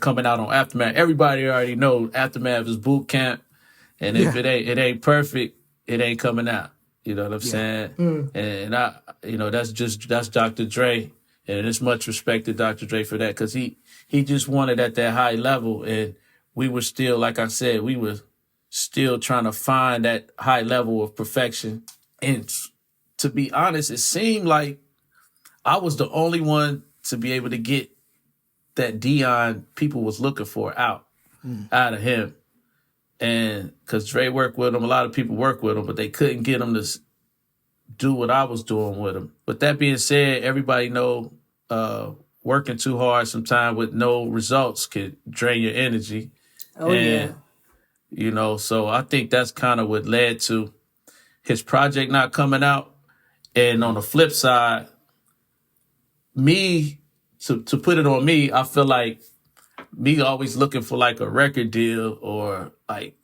coming out on Aftermath. Everybody already knows Aftermath is boot camp, and if it ain't perfect, it ain't coming out. You know what I'm saying? And I, you know, that's Dr. Dre. And it's much respect to Dr. Dre for that, because he just wanted at that high level. And we were still, like I said, we were still trying to find that high level of perfection. And to be honest, it seemed like I was the only one to be able to get that Dion people was looking for out of him. And because Dre worked with him, a lot of people worked with him, but they couldn't get him to do what I was doing with him. But that being said, everybody know working too hard sometimes with no results could drain your energy. Oh, yeah. You know, so I think that's kind of what led to his project not coming out. And on the flip side, me, to put it on me, I feel like me always looking for like a record deal or like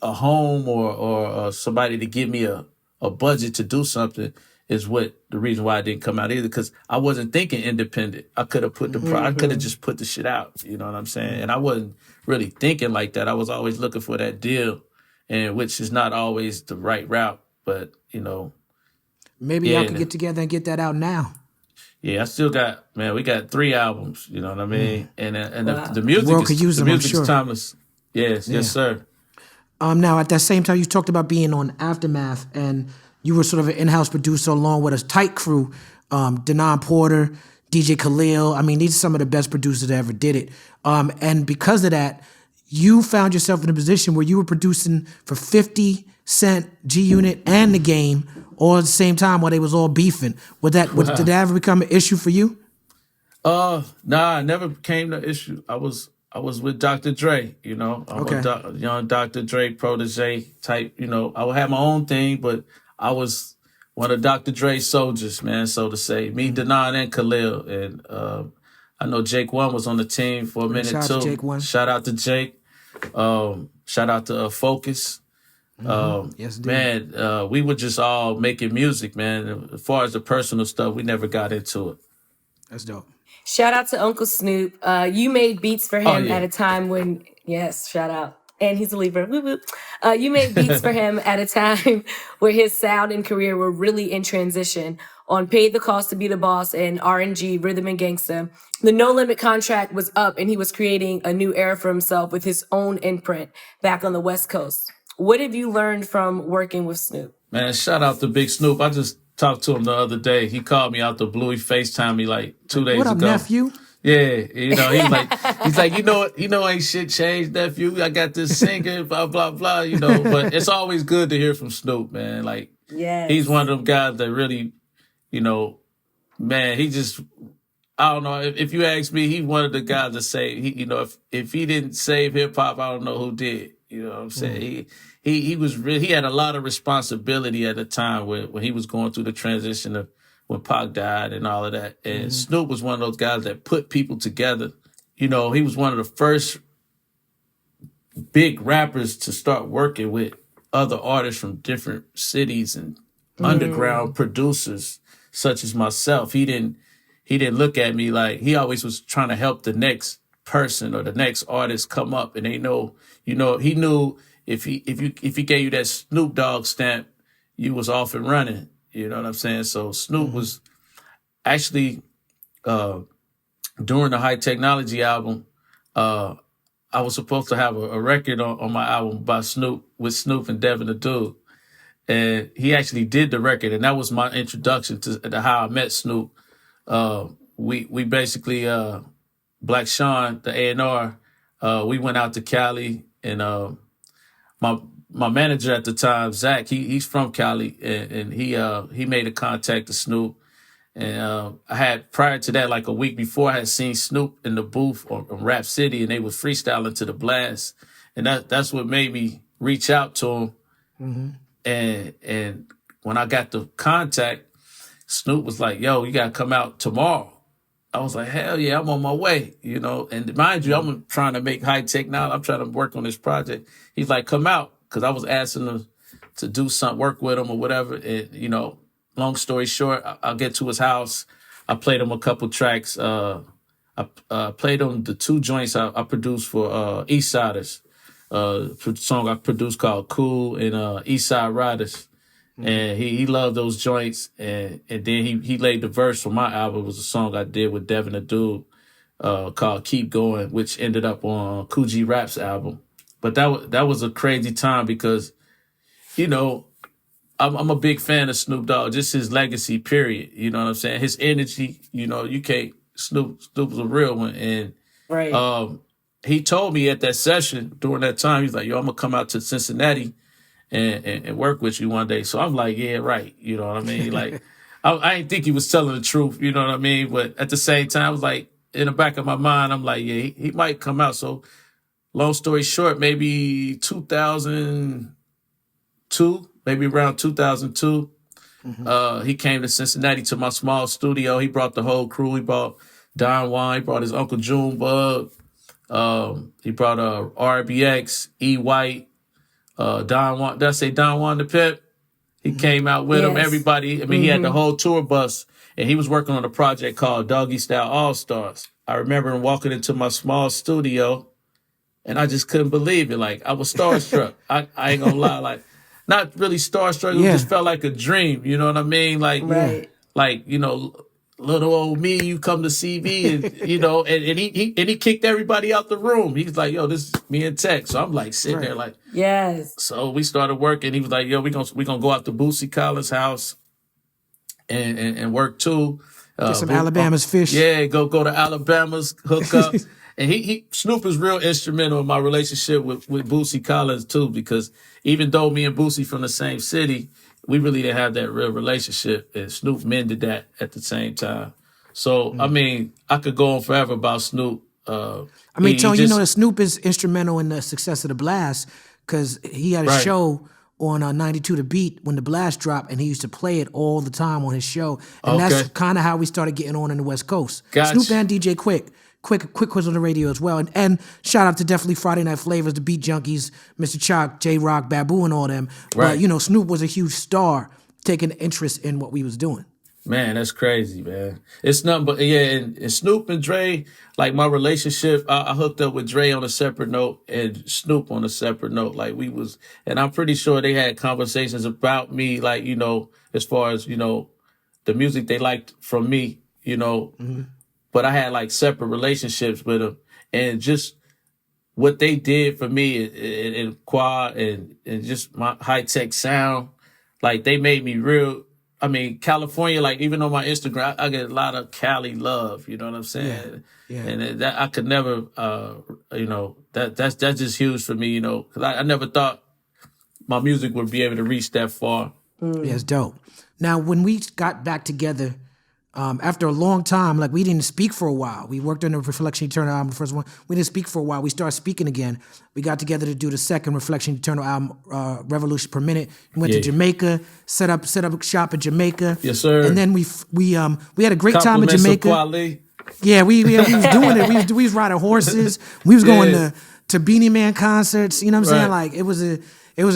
a home or somebody to give me a budget to do something is what the reason why it didn't come out either, because I wasn't thinking independent. I could have put I could have just put the shit out, you know what I'm saying? And I wasn't really thinking like that. I was always looking for that deal, and which is not always the right route, but you know. Maybe y'all could get together and get that out now. Yeah, I still got, man, we got 3 albums, you know what I mean? And Wow. the music The world could use them, I'm music sure. is timeless. Yes, yes, sir. Now, at that same time, you talked about being on Aftermath, and you were sort of an in-house producer along with a tight crew, Denon Porter, DJ Khalil. I mean, these are some of the best producers that ever did it. And because of that, you found yourself in a position where you were producing for 50 Cent, G-Unit, and The Game all at the same time while they was all beefing. Did that ever become an issue for you? Nah, it never became the issue. I was with Dr. Dre, you know. I'm a young Dr. Dre protege type, you know. I would have my own thing, but I was one of Dr. Dre's soldiers, man, so to say. Me, Denon, and Khalil. And I know Jake One was on the team for a minute, Shout too. out to Jake One. Shout out to Jake. Shout out to Focus. Yes, dude. Man, we were just all making music, man. As far as the personal stuff, we never got into it. That's dope. Shout out to Uncle Snoop. You made beats for him yeah. at a time when, yes, shout out. And he's a Libra. Woo woo. You made beats for him at a time where his sound and career were really in transition. On Paid the Cost to Be the Boss and RNG, Rhythm and Gangsta, the No Limit contract was up and he was creating a new era for himself with his own imprint back on the West Coast. What have you learned from working with Snoop? Man, shout out to Big Snoop. I just talked to him the other day. He called me out the blue. He FaceTimed me like 2 days What up, ago. nephew? Yeah, you know, he's like, you know, ain't shit changed, nephew. I got this singer, blah, blah, blah, you know. But it's always good to hear from Snoop, man. Like, Yes. he's one of them guys that really, you know, man, he just, I don't know. If you ask me, he's one of the guys that say, you know, if he didn't save hip hop, I don't know who did. You know what I'm saying? He was really, he had a lot of responsibility at the time when he was going through the transition of when Pac died and all of that. And Snoop was one of those guys that put people together. You know, he was one of the first big rappers to start working with other artists from different cities and underground producers such as myself. He didn't look at me like, he always was trying to help the next person or the next artist come up, and they know, you know, he knew if he gave you that Snoop Dogg stamp, you was off and running. You know what I'm saying? So Snoop was actually during the High Technology album, I was supposed to have a record on my album by Snoop with Snoop and Devin the Dude. And he actually did the record, and that was my introduction to how I met Snoop. We basically Black Sean, the A&R, we went out to Cali, and my manager at the time, Zach, he's from Cali, and he made a contact to Snoop. And I had, prior to that, like a week before, I had seen Snoop in the booth on Rap City, and they was freestyling to the blast. And that's what made me reach out to him. And when I got the contact, Snoop was like, yo, you got to come out tomorrow. I was like, hell yeah, I'm on my way, you know. And mind you, I'm trying to make high tech now. I'm trying to work on this project. He's like, come out, because I was asking him to do something, work with him or whatever. And, you know, long story short, I'll get to his house. I played him a couple tracks. I played him the 2 joints I produced for East Siders. Song I produced called Cool and East Side Riders. And he loved those joints. And then he laid the verse for my album. It was a song I did with Devin the Dude called Keep Going, which ended up on Kool G Rap's album. But that was a crazy time because, you know, I'm a big fan of Snoop Dogg, just his legacy, period. You know what I'm saying? His energy, you know, you can't, Snoop was a real one. And Right. he told me at that session during that time, he's like, yo, I'm going to come out to Cincinnati and work with you one day. So I'm like, yeah, right. You know what I mean? Like, I didn't think he was telling the truth. You know what I mean? But at the same time, I was like, in the back of my mind, I'm like, yeah, he might come out. So long story short, maybe 2002, maybe around 2002, he came to Cincinnati to my small studio. He brought the whole crew. He brought Don Juan. He brought his Uncle June Bug. He brought RBX, E White, Don Juan. Did I say Don Juan the Pip? He came out with him. Everybody. I mean, he had the whole tour bus, and he was working on a project called Doggy Style All Stars. I remember him walking into my small studio, and I just couldn't believe it. Like, I was starstruck. I ain't gonna lie. Like, not really starstruck. It just felt like a dream. You know what I mean? Like, like, you know, little old me, you come to see me, and you know, and he kicked everybody out the room. He's like, yo, this is me and Tech. So I'm like sitting there like, So we started working. He was like, yo, we gonna go out to Boosie Collins' house and work too. Get some Alabama's fish. Yeah, go to Alabama's, hook up. And Snoop is real instrumental in my relationship with Boosie Collins too, because even though me and Boosie from the same city, we really didn't have that real relationship, and Snoop mended that at the same time. So, I mean, I could go on forever about Snoop. I mean, Tony, you know that Snoop is instrumental in the success of The Blast, because he had a show on 92 The Beat when The Blast dropped, and he used to play it all the time on his show. And that's kind of how we started getting on in the West Coast. Gotcha. Snoop and DJ Quick was on the radio as well. And shout out to definitely Friday Night Flavors, the Beat Junkies, Mr. Chalk, J-Rock, Babu, and all them. But, you know, Snoop was a huge star taking interest in what we was doing. Man, that's crazy, man. It's nothing but, and Snoop and Dre, like my relationship, I hooked up with Dre on a separate note and Snoop on a separate note. Like and I'm pretty sure they had conversations about me, like, you know, as far as, you know, the music they liked from me, you know. But I had like separate relationships with them, and just what they did for me in Quad and just my high-tech sound, like they made me real. I mean, California, like even on my Instagram, I get a lot of Cali love. You know what I'm saying? Yeah. And that I could never, you know, that's just huge for me. You know, because I never thought my music would be able to reach that far. Yeah, it's dope. Now, when we got back together, after a long time, like we didn't speak for a while. We worked on the Reflection Eternal album, the first one. We didn't speak for a while. We started speaking again. We got together to do the second Reflection Eternal album, Revolution Per Minute. We went to Jamaica, set up shop in Jamaica. Yes, sir. And then we had a great time in Jamaica. Kweli. Yeah, we was doing it. We was riding horses. We was going to Beanie Man concerts. You know what I'm saying? Like it was a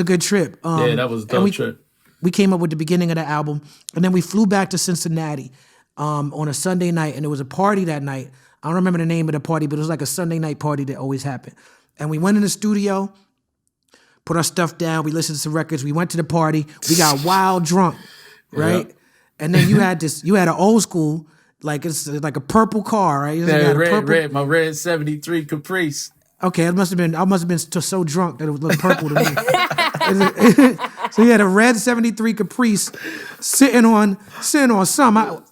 good trip. That was a dope trip. We came up with the beginning of the album, and then we flew back to Cincinnati on a Sunday night, and there was a party that night. I don't remember the name of the party, but it was like a Sunday night party that always happened. And we went in the studio, put our stuff down, we listened to some records, we went to the party, we got wild drunk, right? Yep. And then you had an old school, like it's like a purple car, right? Red, my red 73 Caprice. Okay, I must have been so drunk that it looked purple to me. So he had a red 73 Caprice sitting on some.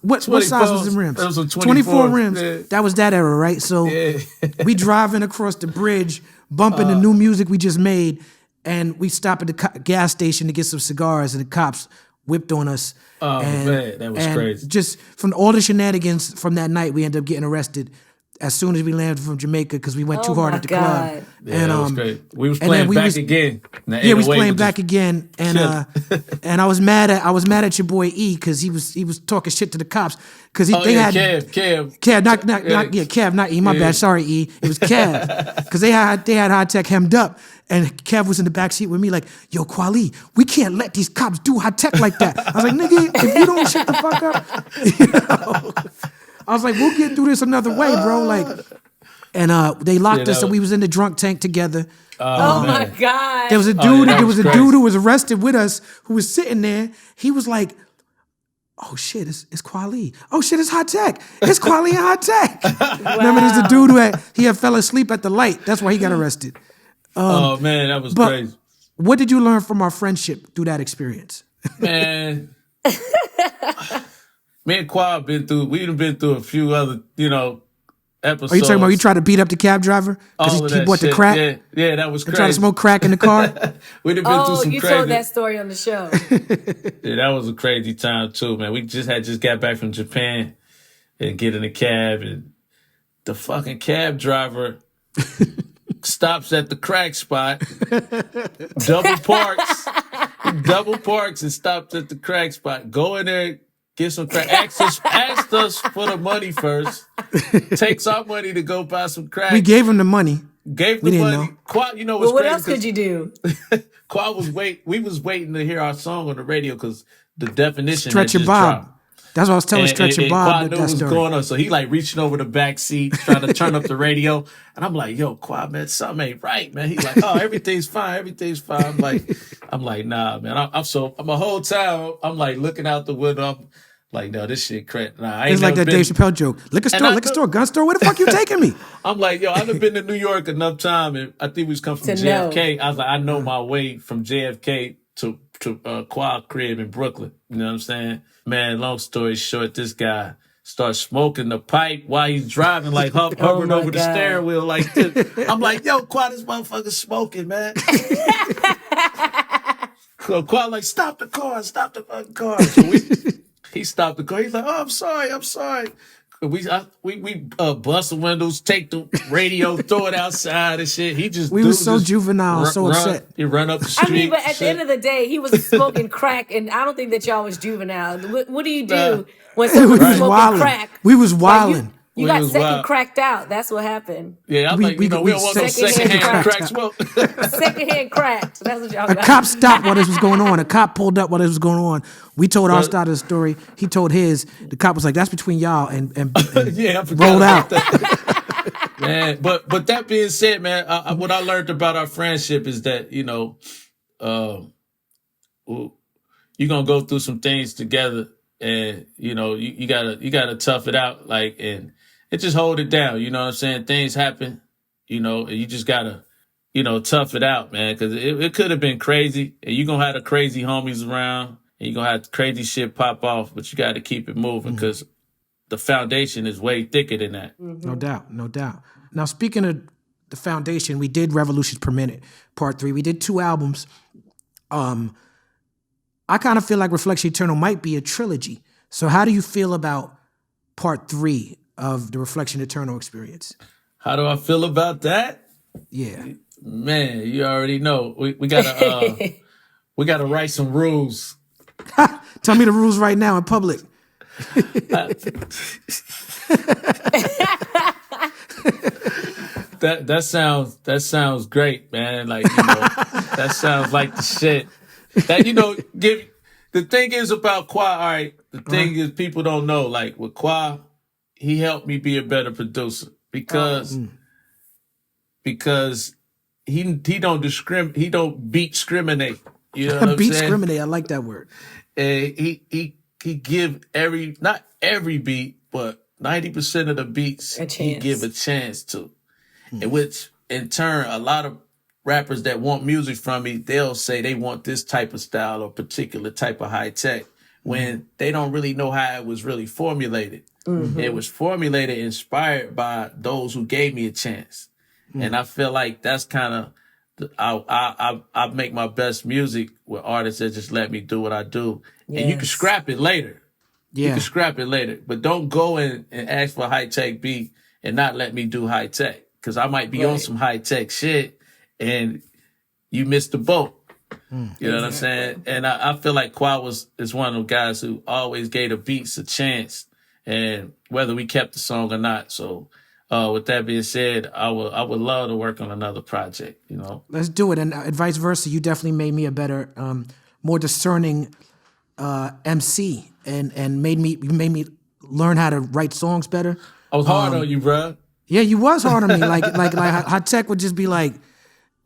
What size was the rims? That was a 24 rims. Yeah. That was that era, right? So we driving across the bridge, bumping the new music we just made, and we stop at the gas station to get some cigars, and the cops whipped on us. Oh, man, that was crazy. Just from all the shenanigans from that night, we ended up getting arrested as soon as we landed from Jamaica because we went too hard at the club. Yeah, and that was great. We was playing back again. We was playing back again, and and I was mad at your boy E because he was talking shit to the cops because Kev, not E. My bad, sorry E. It was Kev because they had Hi-Tek hemmed up, and Kev was in the backseat with me like, yo, Kweli, we can't let these cops do Hi-Tek like that. I was like, nigga, if you don't shut the fuck up, you know. I was like, we'll get through this another way, bro. Like, and they locked us, so we was in the drunk tank together. Oh my God! There was a dude. There was a dude who was arrested with us who was sitting there. He was like, "Oh shit, it's Kweli. Oh shit, it's Hi-Tek. It's Kweli and Hi-Tek." Wow. Remember, there's the dude who had fell asleep at the light. That's why he got arrested. Oh man, that was crazy. What did you learn from our friendship through that experience? Man. Me and Quad we've been through a few other, you know, episodes. Are you talking about you tried to beat up the cab driver because he bought the crack? Yeah, that was crazy. Tried to smoke crack in the car. We'd have been through some you crazy. told that story on the show. Yeah, that was a crazy time too, man. We just got back from Japan and get in a cab, and the fucking cab driver stops at the crack spot, double parks and stops at the crack spot. Go in there, get some crack. Asked us for the money first. Takes our money to go buy some crack. We gave him the money. Gave the we didn't money. know. Quad, you know what's Well, what crazy? else could you do? Quad we was waiting to hear our song on the radio because the definition Stretch had your just Bob. dropped. That's what I was telling Stretch your Bob. Quad knew what was going on, so he like reaching over the back seat, trying to turn up the radio, and I'm like, "Yo, Quad, man, something ain't right, man." He's like, "Oh, everything's fine, everything's fine." I'm like, "Nah, man." I'm a whole time I'm like looking out the window. I'm like, "No, this shit crap." Nah, I ain't It's like that been, Dave Chappelle joke. Liquor store, gun store. Where the fuck you taking me? I'm like, yo, I've been to New York enough time, and I think we was come from JFK. I was like, I know my way from JFK to Quad crib in Brooklyn. You know what I'm saying? Man, long story short, this guy starts smoking the pipe while he's driving, like hovering over the steering wheel like this. I'm like, yo, Quad, this motherfucker's smoking, man. So Quad like, stop the fucking car. So he stopped the car. He's like, oh, I'm sorry. We bust the windows, take the radio, throw it outside and shit. We was so juvenile, so upset. He run up the street. I mean, but at the end of the day, he was smoking crack, and I don't think that y'all was juvenile. What do you do when someone's smoking crack? We was wilding. You got second cracked out. That's what happened. Yeah, I'm like, we don't want no secondhand crack smoke. Secondhand cracked. That's what y'all got. A cop stopped while this was going on. A cop pulled up while this was going on. We told our side of the story. He told his. The cop was like, "That's between y'all," and yeah, rolled out. Man, but that being said, man, what I learned about our friendship is that you're gonna go through some things together, and you gotta tough it out, like and just hold it down. You know what I'm saying? Things happen, and you just gotta tough it out, man, because it could have been crazy, and you're gonna have the crazy homies around, and you're gonna have crazy shit pop off, but you got to keep it moving because the foundation is way thicker than that. Mm-hmm. No doubt. Now, speaking of the foundation, we did Revolutions Per Minute, Part 3. We did 2 albums. I kind of feel like Reflection Eternal might be a trilogy. So how do you feel about Part 3 of the Reflection Eternal experience? How do I feel about that? Yeah. Man, you already know. We gotta we gotta write some rules. Tell me the rules right now in public. That sounds great, man. Like, that sounds like the shit. That the thing is about Kwa, all right, the thing is people don't know, like with Kwa, he helped me be a better producer because he don't beat discriminate. You know what I'm saying? Discriminate, I like that word. And he give not every beat, but 90% of the beats he give a chance to. And which in turn, a lot of rappers that want music from me, they'll say they want this type of style or particular type of high tech when they don't really know how it was really formulated. Mm-hmm. It was formulated, inspired by those who gave me a chance. Mm-hmm. And I feel like that's kind of, I make my best music with artists that just let me do what I do. Yes. And you can scrap it later. Yeah. You can scrap it later. But don't go in and ask for a high tech beat and not let me do high tech. Because I might be on some high tech shit and you missed the boat. You know what I'm saying? And I feel like Kwa is one of those guys who always gave the beats a chance, and whether we kept the song or not. So with that being said, I would love to work on another project, Let's do it. And vice versa, you definitely made me a better, more discerning MC and made me learn how to write songs better. I was hard on you, bro. Yeah, you was hard on me. Like Hi-Tek would just be like,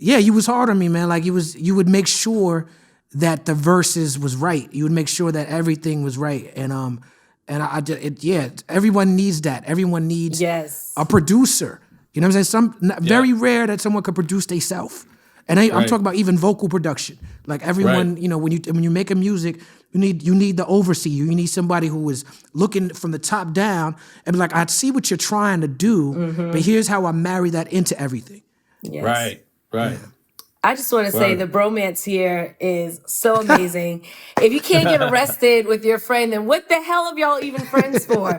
yeah, you was hard on me, man. Like you would make sure that the verses was right. You would make sure that everything was right. And everyone needs that. Everyone needs a producer. You know what I'm saying? Very rare that someone could produce themselves. And I'm talking about even vocal production. Like everyone, when you make a music, You need the overseer. You need somebody who is looking from the top down and be like, I see what you're trying to do, but here's how I marry that into everything. Yes. Right. Yeah. I just want to say the bromance here is so amazing. If you can't get arrested with your friend, then what the hell are y'all even friends for? I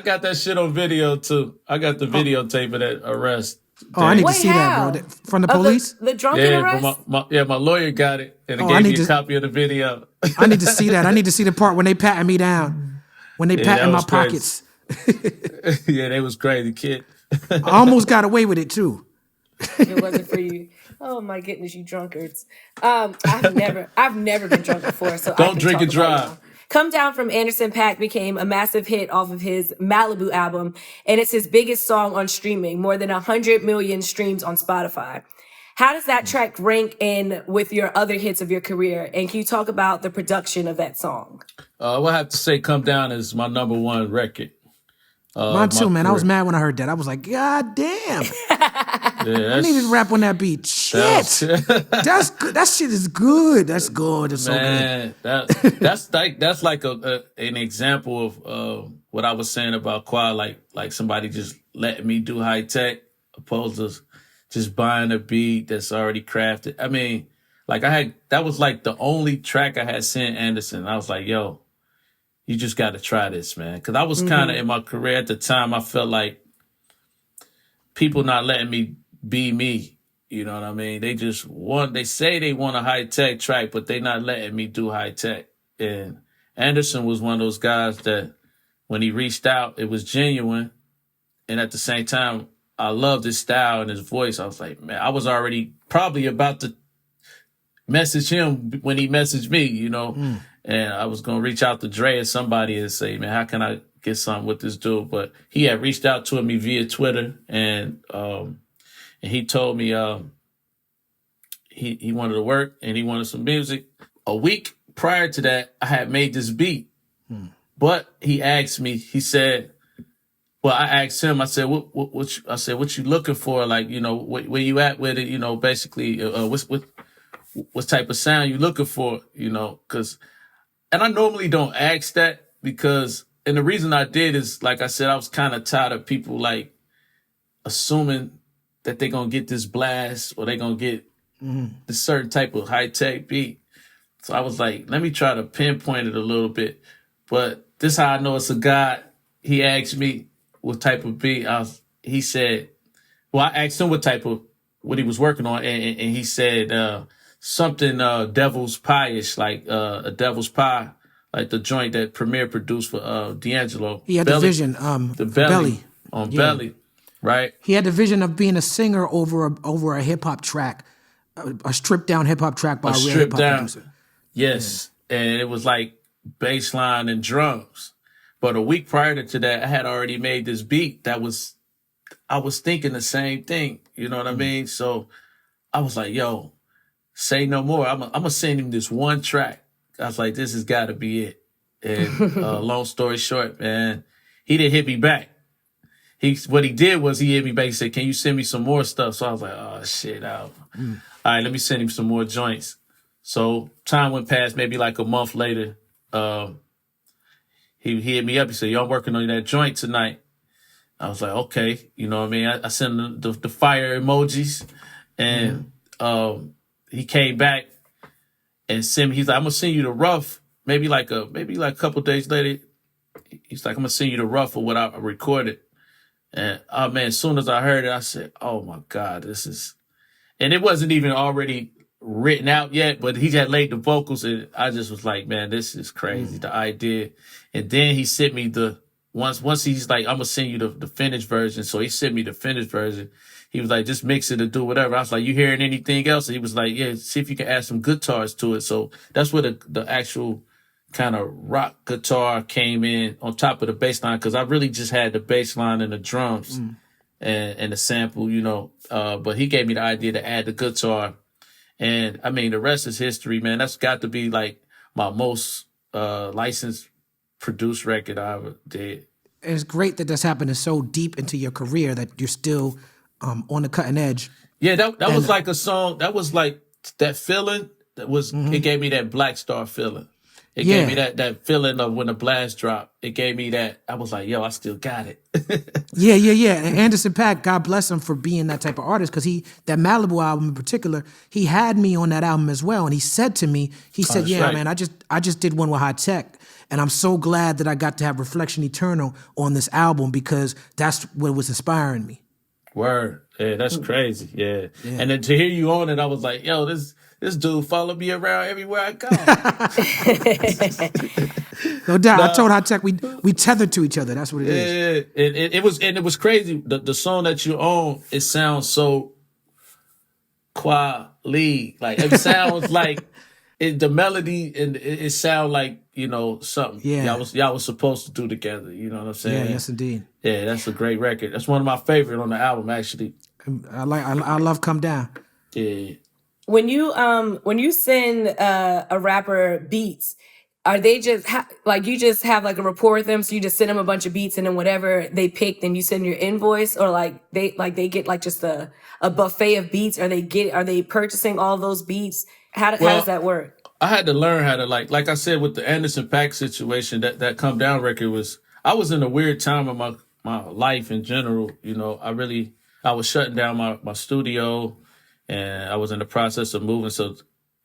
got that shit on video too. I got the videotape of that arrest. Oh, I need to Wait, see how? that, bro. From the police? The drunken arrest? My lawyer got it, and it I gave need me a to- copy of the video. I need to see that. I need to see the part when they patting me down, when they patting my was crazy. pockets. Yeah, they was crazy, kid. I almost got away with it too. It wasn't for you. Oh my goodness, you drunkards. I've never been drunk before, so I Don't can drink talk and about drive. y'all. Come Down from Anderson Paak became a massive hit off of his Malibu album, and it's his biggest song on streaming, more than 100 million streams on Spotify. How does that track rank in with your other hits of your career? And can you talk about the production of that song? We'll have to say "Come Down" is my #1 record. Mine too, my man. I was career. mad when I heard that. I was like, God damn. Yeah, I needed to rap on that beat. Shit. That's good. That shit is good. That's good. It's so good. Man, that's like an example of what I was saying about Kweli, like somebody just letting me do high tech opposed to just buying a beat that's already crafted. I mean, like that was like the only track I had sent Anderson. I was like, yo, you just got to try this, man. Because I was kind of in my career at the time, I felt like people not letting me be me. You know what I mean? They say they want a high tech track, but they not letting me do high tech. And Anderson was one of those guys that when he reached out, it was genuine. And at the same time, I loved his style and his voice. I was like, man, I was already probably about to message him when he messaged me, you know. And I was going to reach out to Dre or somebody and say, man, how can I get something with this dude? But he had reached out to me via Twitter, and he told me he wanted to work and he wanted some music. A week prior to that, I had made this beat. But he asked me, he said, well, I asked him, I said, what you looking for? Like, you know, where you at with it? You know, basically, what type of sound you looking for? You know, and I normally don't ask that and the reason I did is, like I said, I was kind of tired of people like assuming that they're going to get this blast or they're going to get this certain type of high tech beat. So I was like, let me try to pinpoint it a little bit. But this is how I know it's a God. He asked me what type of beat. He said, well, I asked him what he was working on. And he said, something devil's pie-ish, like a devil's pie, like the joint that Premier produced for D'Angelo. He had the vision, Belly. On Belly, right? He had the vision of being a singer over a hip hop track, a stripped down hip hop track by a real hip hop producer. Yes, and it was like bass line and drums. But a week prior to that, I had already made this beat I was thinking the same thing. You know what I mean? So I was like, yo, say no more. I'm gonna send him this one track. I was like, this has got to be it. And long story short, man, he didn't hit me back. What he did was he hit me back and said, can you send me some more stuff? So I was like, oh, shit. All right, let me send him some more joints. So time went past, maybe like a month later. He hit me up. He said, yo, I'm working on that joint tonight. I was like, okay. You know what I mean? I sent him the fire emojis. And he came back and sent me. He's like, I'm going to send you the rough. Maybe like a couple days later, he's like, I'm going to send you the rough of what I recorded. And, oh, man, as soon as I heard it, I said, oh, my God, this is... And it wasn't even already written out yet, but he had laid the vocals, and I just was like, man, this is crazy, the idea. And then he sent me once he's like, I'm going to send you the finished version. So he sent me the finished version. He was like, just mix it and do whatever. I was like, you hearing anything else? And he was like, yeah, see if you can add some guitars to it. So that's where the actual kind of rock guitar came in on top of the bass line, because I really just had the bass line and the drums and the sample, you know. But he gave me the idea to add the guitar. And, I mean, the rest is history, man. That's got to be, like, my most licensed produced record I ever did. It's great that that's happening so deep into your career that you're still on the cutting edge. Yeah, that was like a song. That was like that feeling that was it gave me that Black Star feeling. It Yeah. gave me that feeling of when the blast dropped. It gave me that. I was like, yo, I still got it. Yeah. And Anderson Paak, God bless him for being that type of artist, because that Malibu album in particular, he had me on that album as well. And he said to me, That's yeah, right. man, I just did one with Hi-Tek. And I'm so glad that I got to have Reflection Eternal on this album, because that's what was inspiring me. Word. Yeah, that's crazy. Yeah. And then to hear you on it, I was like, yo, this dude follow me around everywhere I go. No doubt. I told Hi-Tek we tethered to each other. That's what it is. Yeah. It was crazy. The song that you own, it sounds so Kweli. Like it sounds like the melody and it sounds like, you know, something y'all was supposed to do together. You know what I'm saying? Yeah, yes indeed. Yeah, that's a great record. That's one of my favorite on the album, actually. I love Come Down. Yeah. When you send a rapper beats, are they just like you just have like a rapport with them, so you just send them a bunch of beats and then whatever they pick, then you send your invoice, or like they get like just a buffet of beats? Are they purchasing all those beats? How does that work? I had to learn how to like I said with the Anderson Paak situation, that Come Down record I was in a weird time of my life in general. You know, I was shutting down my studio, and I was in the process of moving. So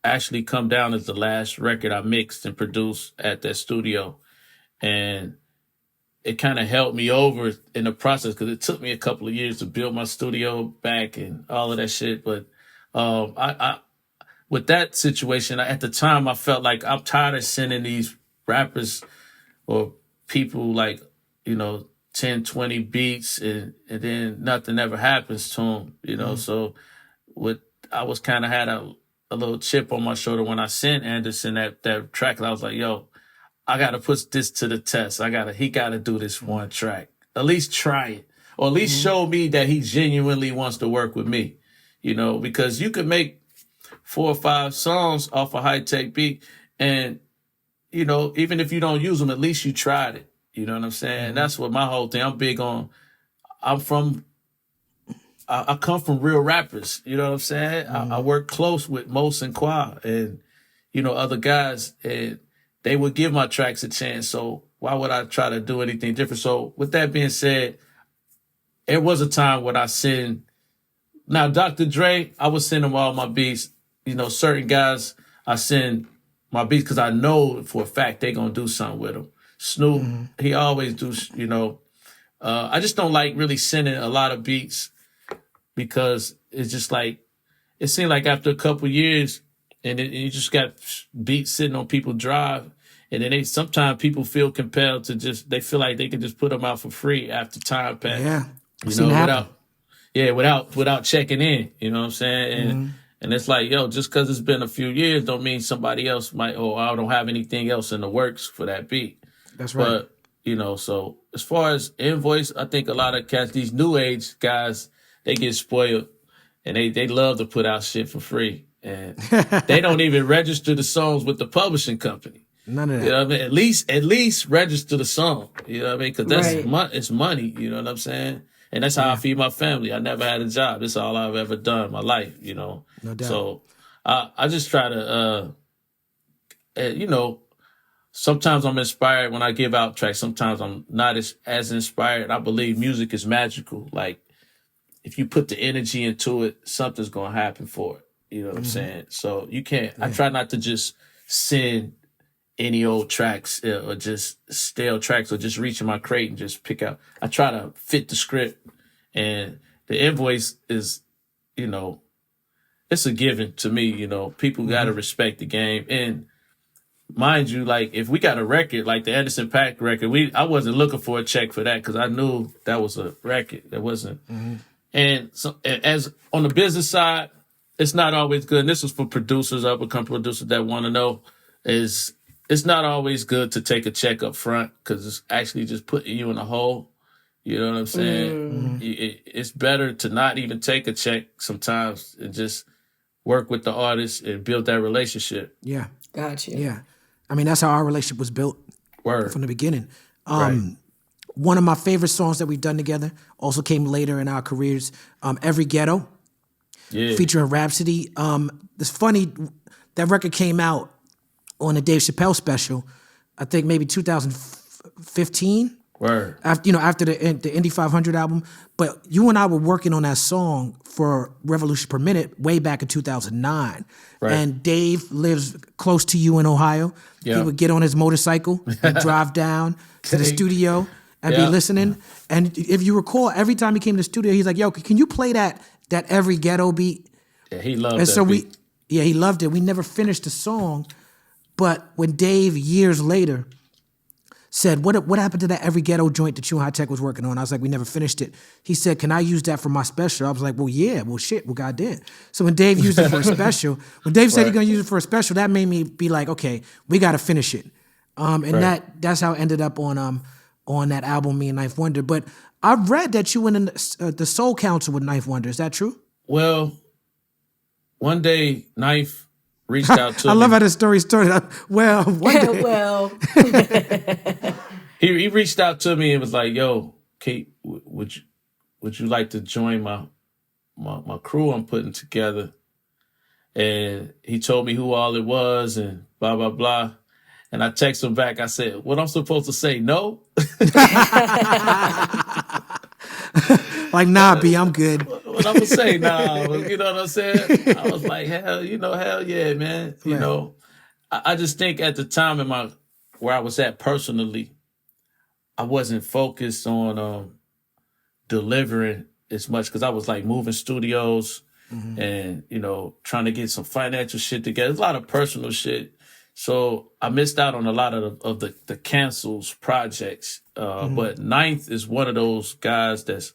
actually Come Down is the last record I mixed and produced at that studio. And it kind of helped me over in the process, because it took me a couple of years to build my studio back and all of that shit. But I with that situation, at the time, I felt like I'm tired of sending these rappers or people like, you know, 10, 20 beats and then nothing ever happens to them, you know? So I was kind of had a little chip on my shoulder when I sent Anderson that track. And I was like, yo, I got to put this to the test. He got to do this one track. At least try it. Or at least show me that he genuinely wants to work with me, you know? Because you could make 4 or 5 songs off a Hi-Tek beat, and, you know, even if you don't use them, at least you tried it. You know what I'm saying? That's what my whole thing. I'm big on. I come from real rappers. You know what I'm saying? I work close with Mos and Qua and, you know, other guys, and they would give my tracks a chance. So why would I try to do anything different? So with that being said, there was a time when now Dr. Dre, I would send him all my beats. You know, certain guys, I send my beats because I know for a fact they're going to do something with them. Snoop, he always do, you know. I just don't like really sending a lot of beats, because it's just like, it seemed like after a couple years, and you just got beats sitting on people's drive, and then sometimes people feel compelled to they feel like they can just put them out for free after time pass. Yeah. You know, without checking in, you know what I'm saying? And it's like, yo, just because it's been a few years don't mean somebody else might, I don't have anything else in the works for that beat. That's right. But, you know, so as far as invoice, I think a lot of cats, these new age guys, they get spoiled, and they love to put out shit for free. And they don't even register the songs with the publishing company. None of that. You know what I mean? At least register the song. You know what I mean? Because that's Right. It's money. You know what I'm saying? And that's how I feed my family. I never had a job. This is all I've ever done in my life, you know? No doubt. So I just try to, you know, sometimes I'm inspired when I give out tracks. Sometimes I'm not as inspired. I believe music is magical. Like, if you put the energy into it, something's going to happen for it. You know what I'm saying? So you can't, I try not to just send any old tracks or just stale tracks or just reach in my crate and just pick out. I try to fit the script, and the invoice is, you know, it's a given to me. You know, people got to respect the game. And mind you, like, if we got a record like the Anderson Paak record, I wasn't looking for a check for that, because I knew that was a record. That wasn't. And so, as on the business side, it's not always good. And this is for producers, up-and-coming producers that want to know, it's not always good to take a check up front, because it's actually just putting you in a hole. You know what I'm saying? It's better to not even take a check sometimes and just work with the artist and build that relationship. Yeah. Gotcha. Yeah. I mean, that's how our relationship was built from the beginning. Right. One of my favorite songs that we've done together also came later in our careers, Every Ghetto, Yeah. featuring Rhapsody. It's funny, that record came out on the Dave Chappelle special, I think maybe 2015. Word. After the Indy 500 album. But you and I were working on that song for Revolution Per Minute way back in 2009. Right. And Dave lives close to you in Ohio. Yeah. He would get on his motorcycle and drive down to the studio and be listening. And if you recall, every time he came to the studio, he's like, yo, can you play that Every Ghetto beat? Yeah, he loved and that so beat. he loved it. We never finished the song. But when Dave, years later, said, what happened to that Every Ghetto joint that you and Hi-Tek was working on? I was like, we never finished it. He said, can I use that for my special? I was like, well, yeah, well, shit, well, goddamn. So when Dave used it for a special, when Dave said he's going to use it for a special, that made me be like, okay, we got to finish it. And that's how it ended up on that album, Me and Knife Wonder. But I've read that you went in the Soul Council with Knife Wonder. Is that true? Well, one day, Knife reached out to me. I love how the story started. Well, one day. Well, He reached out to me and was like, "Yo, Kate, would you like to join my crew I'm putting together?" And he told me who all it was and blah blah blah. And I texted him back. I said, "What I'm supposed to say? No." Like, nah, B, I'm good. What I'm gonna say? Nah, you know what I'm saying? I was like, hell yeah, man. You know, I just think at the time where I was at personally, I wasn't focused on delivering as much because I was like moving studios and, trying to get some financial shit together. There's a lot of personal shit. So I missed out on a lot of the cancels projects. But Ninth is one of those guys that's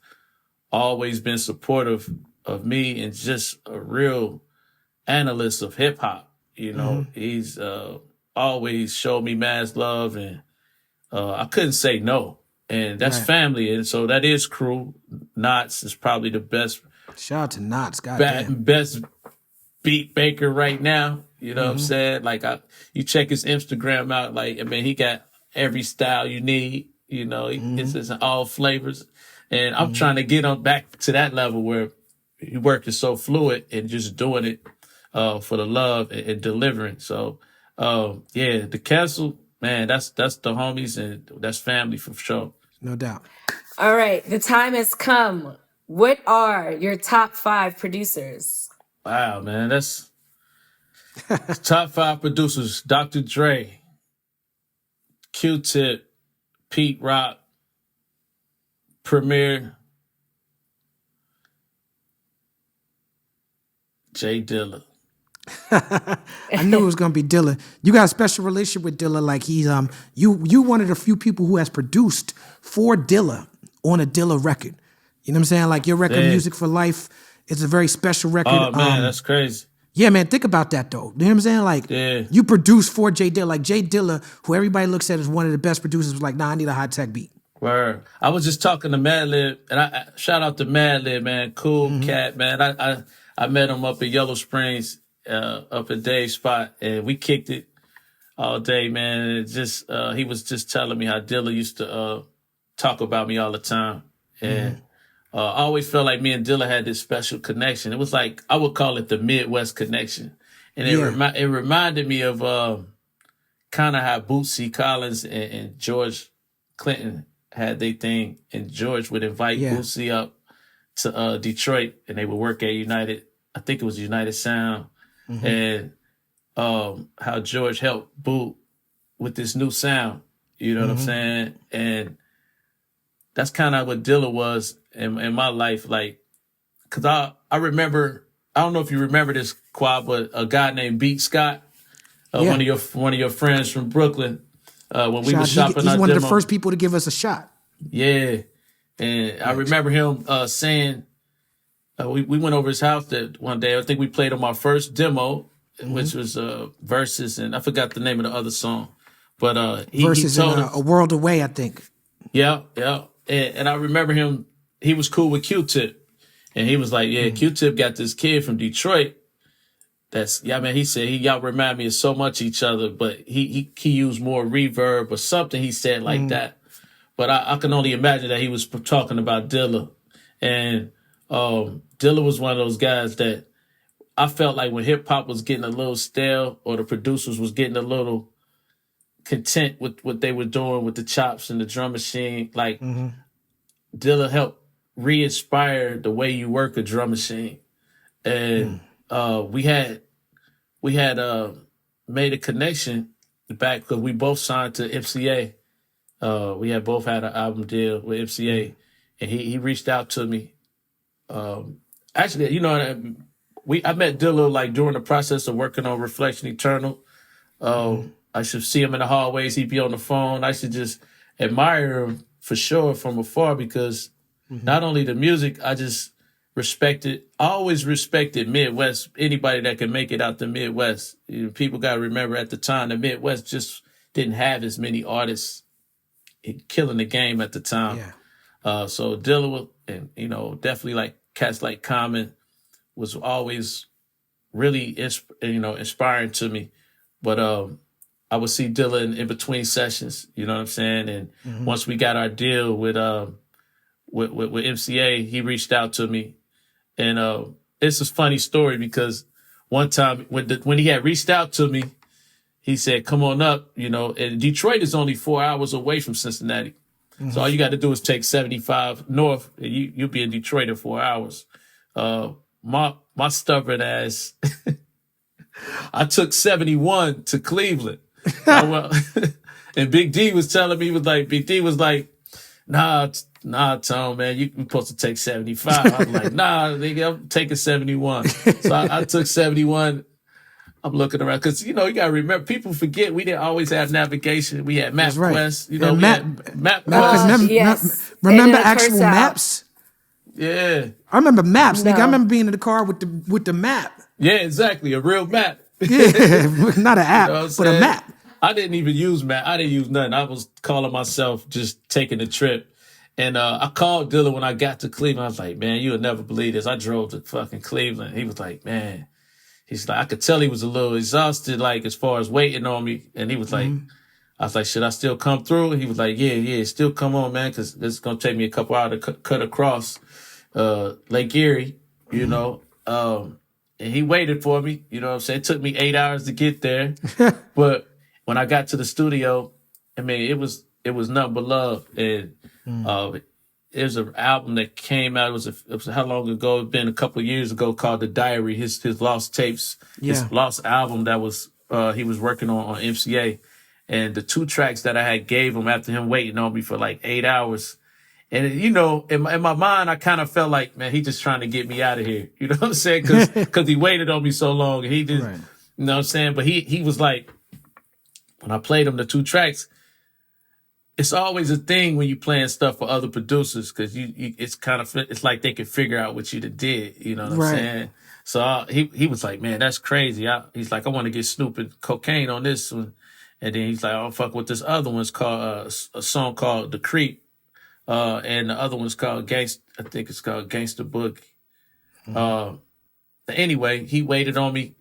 always been supportive of me and just a real analyst of hip hop. He's always showed me mad love and I couldn't say no. And that's family. And so that is crew. Knots is probably the best. Shout out to Knots, goddamn. Best beat maker right now. You know what I'm saying? Like you check his Instagram out, like, I mean, he got every style you need, it's in all flavors. And I'm trying to get on back to that level where your work is so fluid and just doing it for the love and delivering. So the Castle, man, that's the homies and that's family for sure. No doubt. all right, the time has come. What are your top 5 producers? Wow, man, that's top 5 producers: Dr. Dre, Q-Tip, Pete Rock, Premier, J Dilla. I knew it was gonna be Dilla. You got a special relationship with Dilla, like he's you one of the few people who has produced for Dilla on a Dilla record. You know what I'm saying? Like your record, Music for Life, is a very special record. Oh man, that's crazy. Yeah, man, think about that though. You know what I'm saying? Like you produced for J Dilla. Like J Dilla, who everybody looks at as one of the best producers, was like, nah, I need a Hi-Tek beat. Word. I was just talking to Madlib, and I shout out to Madlib, man. Cool cat, man. I met him up in Yellow Springs, up at Dave's spot, and we kicked it all day, man. And it just he was just telling me how Dilla used to talk about me all the time, and I always felt like me and Dilla had this special connection. It was like I would call it the Midwest connection, and it reminded me of kind of how Bootsy Collins and George Clinton had their thing, and George would invite Bootsy up to Detroit, and they would work at United. I think it was United Sound, and how George helped Boot with this new sound. You know what I'm saying? And that's kind of what Dilla was in my life. Like, cause I remember, I don't know if you remember this, Qua, but a guy named Beat Scott, one of your friends from Brooklyn. When we were shopping, he's one of the first people to give us a shot. Yeah, and I remember him saying, we went over his house that one day. I think we played him our first demo, which was Versus, and I forgot the name of the other song. But he told us, A World Away, I think. Yeah. And I remember him. He was cool with Q-Tip, and he was like, "Yeah, Q-Tip got this kid from Detroit. He said y'all remind me of so much each other, but he used more reverb or something." He said like that, but I can only imagine that he was talking about Dilla, and Dilla was one of those guys that I felt like when hip hop was getting a little stale, or the producers was getting a little content with what they were doing with the chops and the drum machine, like Dilla helped re-inspire the way you work a drum machine. And we had made a connection back because we both signed to MCA. We had both had an album deal with MCA, and he reached out to me. Actually, you know, I met Dilla like during the process of working on Reflection Eternal. I should see him in the hallways. He'd be on the phone. I should just admire him for sure from afar, because not only the music, I just I always respected Midwest, anybody that can make it out the Midwest. You know, people got to remember at the time, the Midwest just didn't have as many artists killing the game at the time. Yeah. So Dilla, and, you know, definitely like cats like Common was always really, inspiring to me. But I would see Dilla in between sessions, you know what I'm saying? And once we got our deal with MCA, he reached out to me. And it's a funny story, because one time when he had reached out to me, he said, come on up, you know, and Detroit is only 4 hours away from Cincinnati. So all you got to do is take 75 north, and you'll be in Detroit in 4 hours. My stubborn ass, I took 71 to Cleveland. And Big D was telling me, Big D was like, nah, Tom, man, you're supposed to take 75. I was like, nah, nigga, I'm taking 71. So I took 71. I'm looking around, because, you know, you got to remember, people forget we didn't always have navigation. We had MapQuest, you know, we had MapQuest. Yes. Remember And actual curse out. maps? Yeah. I remember maps, nigga. No. I remember being in the car with the map. Yeah, exactly. A real map. Yeah, not an app, You know what I'm but a saying? map. I didn't even use map. I didn't use nothing. I was calling myself just taking a trip. And I called Dilla when I got to Cleveland. I was like, man, you would never believe this. I drove to fucking Cleveland. He was like, man. He's like, I could tell he was a little exhausted, like, as far as waiting on me. And he was like, I was like, should I still come through? And he was like, yeah, still come on, man, because it's going to take me a couple hours to cut across Lake Erie, you know. And he waited for me, you know what I'm saying? It took me 8 hours to get there. But when I got to the studio, I mean, it was nothing but love. And there's an album that came out. It was how long ago? It's been a couple of years ago, called The Diary. His lost tapes, his lost album that was he was working on MCA, and the 2 tracks that I had gave him after him waiting on me for like 8 hours. And, you know, in my mind, I kind of felt like, man, he just trying to get me out of here. You know what I'm saying? Because he waited on me so long, and he just, you know what I'm saying? But he was like, when I played him the 2 tracks, it's always a thing when you playing stuff for other producers, because it's like they can figure out what you did. You know what I'm saying? So he was like, man, that's crazy. He's like, I want to get Snoop and Cocaine on this one. And then he's like, oh, fuck with this other one's called a song called The Creep. And the other one's called I think it's called Gangsta Boogie. Anyway, he waited on me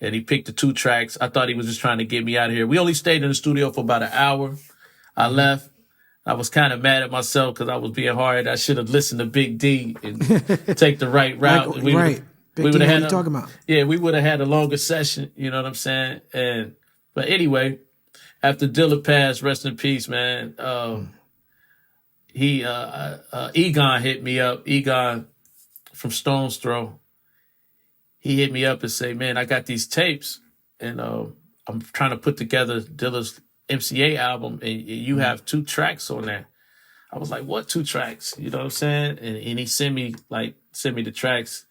and he picked the 2 tracks. I thought he was just trying to get me out of here. We only stayed in the studio for about an hour. I left. I was kind of mad at myself because I was being hard. I should have listened to Big D and take the right route. Big D, what you talking about? Yeah, we would have had a longer session. You know what I'm saying? But anyway, after Dilla passed, rest in peace, man. Egon hit me up. Egon from Stone's Throw. He hit me up and say, man, I got these tapes, and I'm trying to put together Dilla's MCA album, and you have 2 tracks on there. I was like, what 2 tracks? You know what I'm saying? And he sent me the tracks,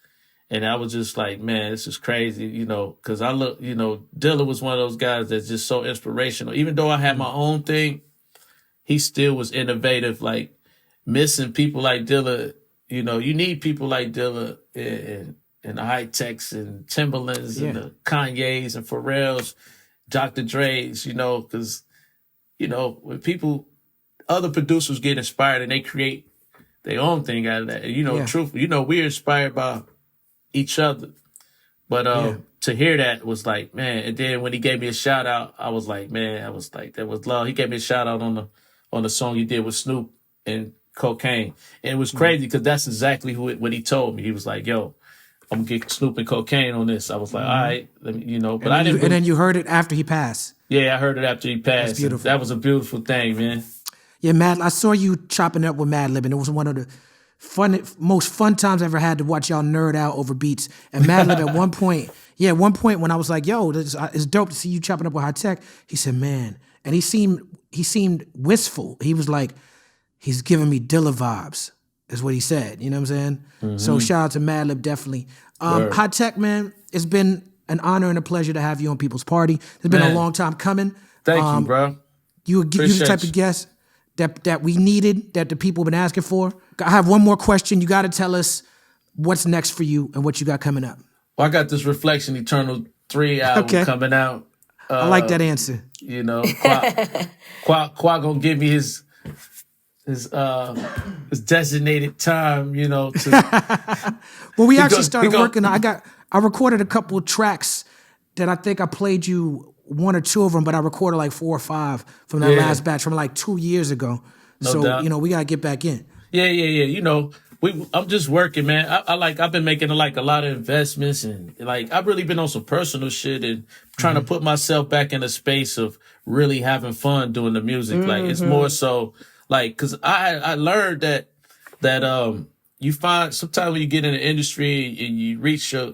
and I was just like, man, this is crazy, you know, because I look, you know, Dilla was one of those guys that's just so inspirational. Even though I had my own thing, he still was innovative. Like, missing people like Dilla, you know, you need people like Dilla and the Hi-Teks and Timberlands and the Kanyes and Pharrells, Dr. Dre's, you know, because, you know, when other producers get inspired and they create their own thing out of that. And, you know, truthfully, you know, we're inspired by each other. But to hear that was like, man. And then when he gave me a shout out, I was like, man, that was love. He gave me a shout out on the song he did with Snoop and Cocaine. And it was crazy because that's exactly what he told me. He was like, yo, I'm gonna get Snoop and cocaine on this. I was like, all right, let me, but I didn't. And then you heard it after he passed. Yeah, I heard it after he passed. That's beautiful. That was a beautiful thing, man. Yeah, I saw you chopping it up with Madlib, and it was one of the most fun times I ever had to watch y'all nerd out over beats. And Madlib at one point when I was like, yo, it's dope to see you chopping up with Hi-Tek, he said, man, and he seemed wistful. He was like, he's giving me Dilla vibes, is what he said. You know what I'm saying? Mm-hmm. So shout out to Madlib, definitely. Hi-Tek, man, it's been an honor and a pleasure to have you on People's Party. It's been a long time coming. Thank you, bro. You're the type of guest that we needed, that the people have been asking for. I have one more question. You got to tell us what's next for you and what you got coming up. Well, I got this Reflection Eternal 3 album coming out. I like that answer. Kweli gonna give me his designated time, to Well, we actually started working. I recorded a couple of tracks that I think I played you one or two of them, but I recorded like 4 or 5 from that last batch from like 2 years ago. No doubt. We gotta get back in. Yeah. I'm just working, man. I've been making a lot of investments, and I've really been on some personal shit and trying to put myself back in a space of really having fun doing the music. Mm-hmm. It's more so cause I learned that you find sometimes when you get in the industry and you reach your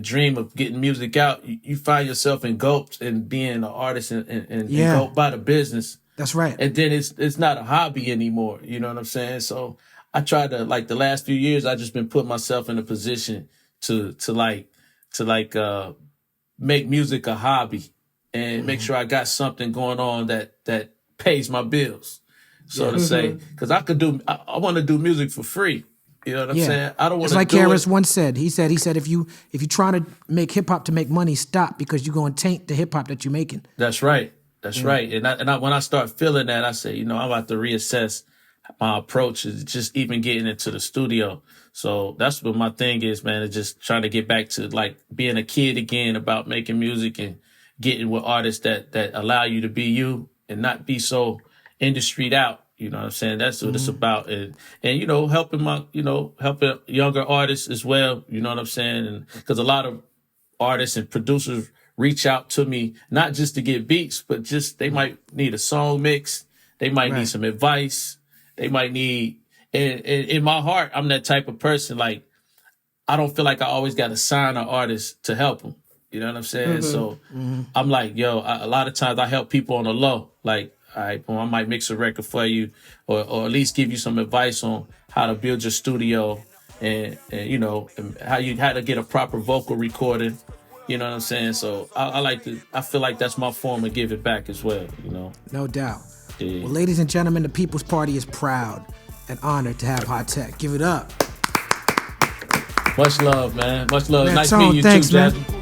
dream of getting music out, you find yourself engulfed in being an artist and engulfed by the business. That's right. And then it's not a hobby anymore. You know what I'm saying? So I tried to the last few years, I just been putting myself in a position to make music a hobby and make sure I got something going on that pays my bills, so to say. Because I want to do music for free. You know what I'm saying? I don't want to. It's like Harris once said. He said if you trying to make hip hop to make money, stop, because you're going to taint the hip hop that you're making. That's right. That's right. And when I start feeling that, I say, I'm about to reassess my approach is just even getting into the studio. So that's what my thing is, man, is just trying to get back to being a kid again about making music and getting with artists that allow you to be you and not be so industried out. You know what I'm saying? That's what it's about. And helping helping younger artists as well. You know what I'm saying? And because a lot of artists and producers reach out to me, not just to get beats, but just they might need a song mix. They might need some advice. They might need, and in my heart, I'm that type of person. I don't feel like I always got to sign an artist to help them. You know what I'm saying? Mm-hmm. So I'm like, a lot of times I help people on the low. All right, I might mix a record for you, or at least give you some advice on how to build your studio and how to get a proper vocal recording. You know what I'm saying? So I feel like that's my form of giving back as well. No doubt. Yeah. Well, ladies and gentlemen, the People's Party is proud and honored to have Hi-Tek. Give it up. Much love, man. Much love. Man, nice meeting you thanks, too, man. Jasmin.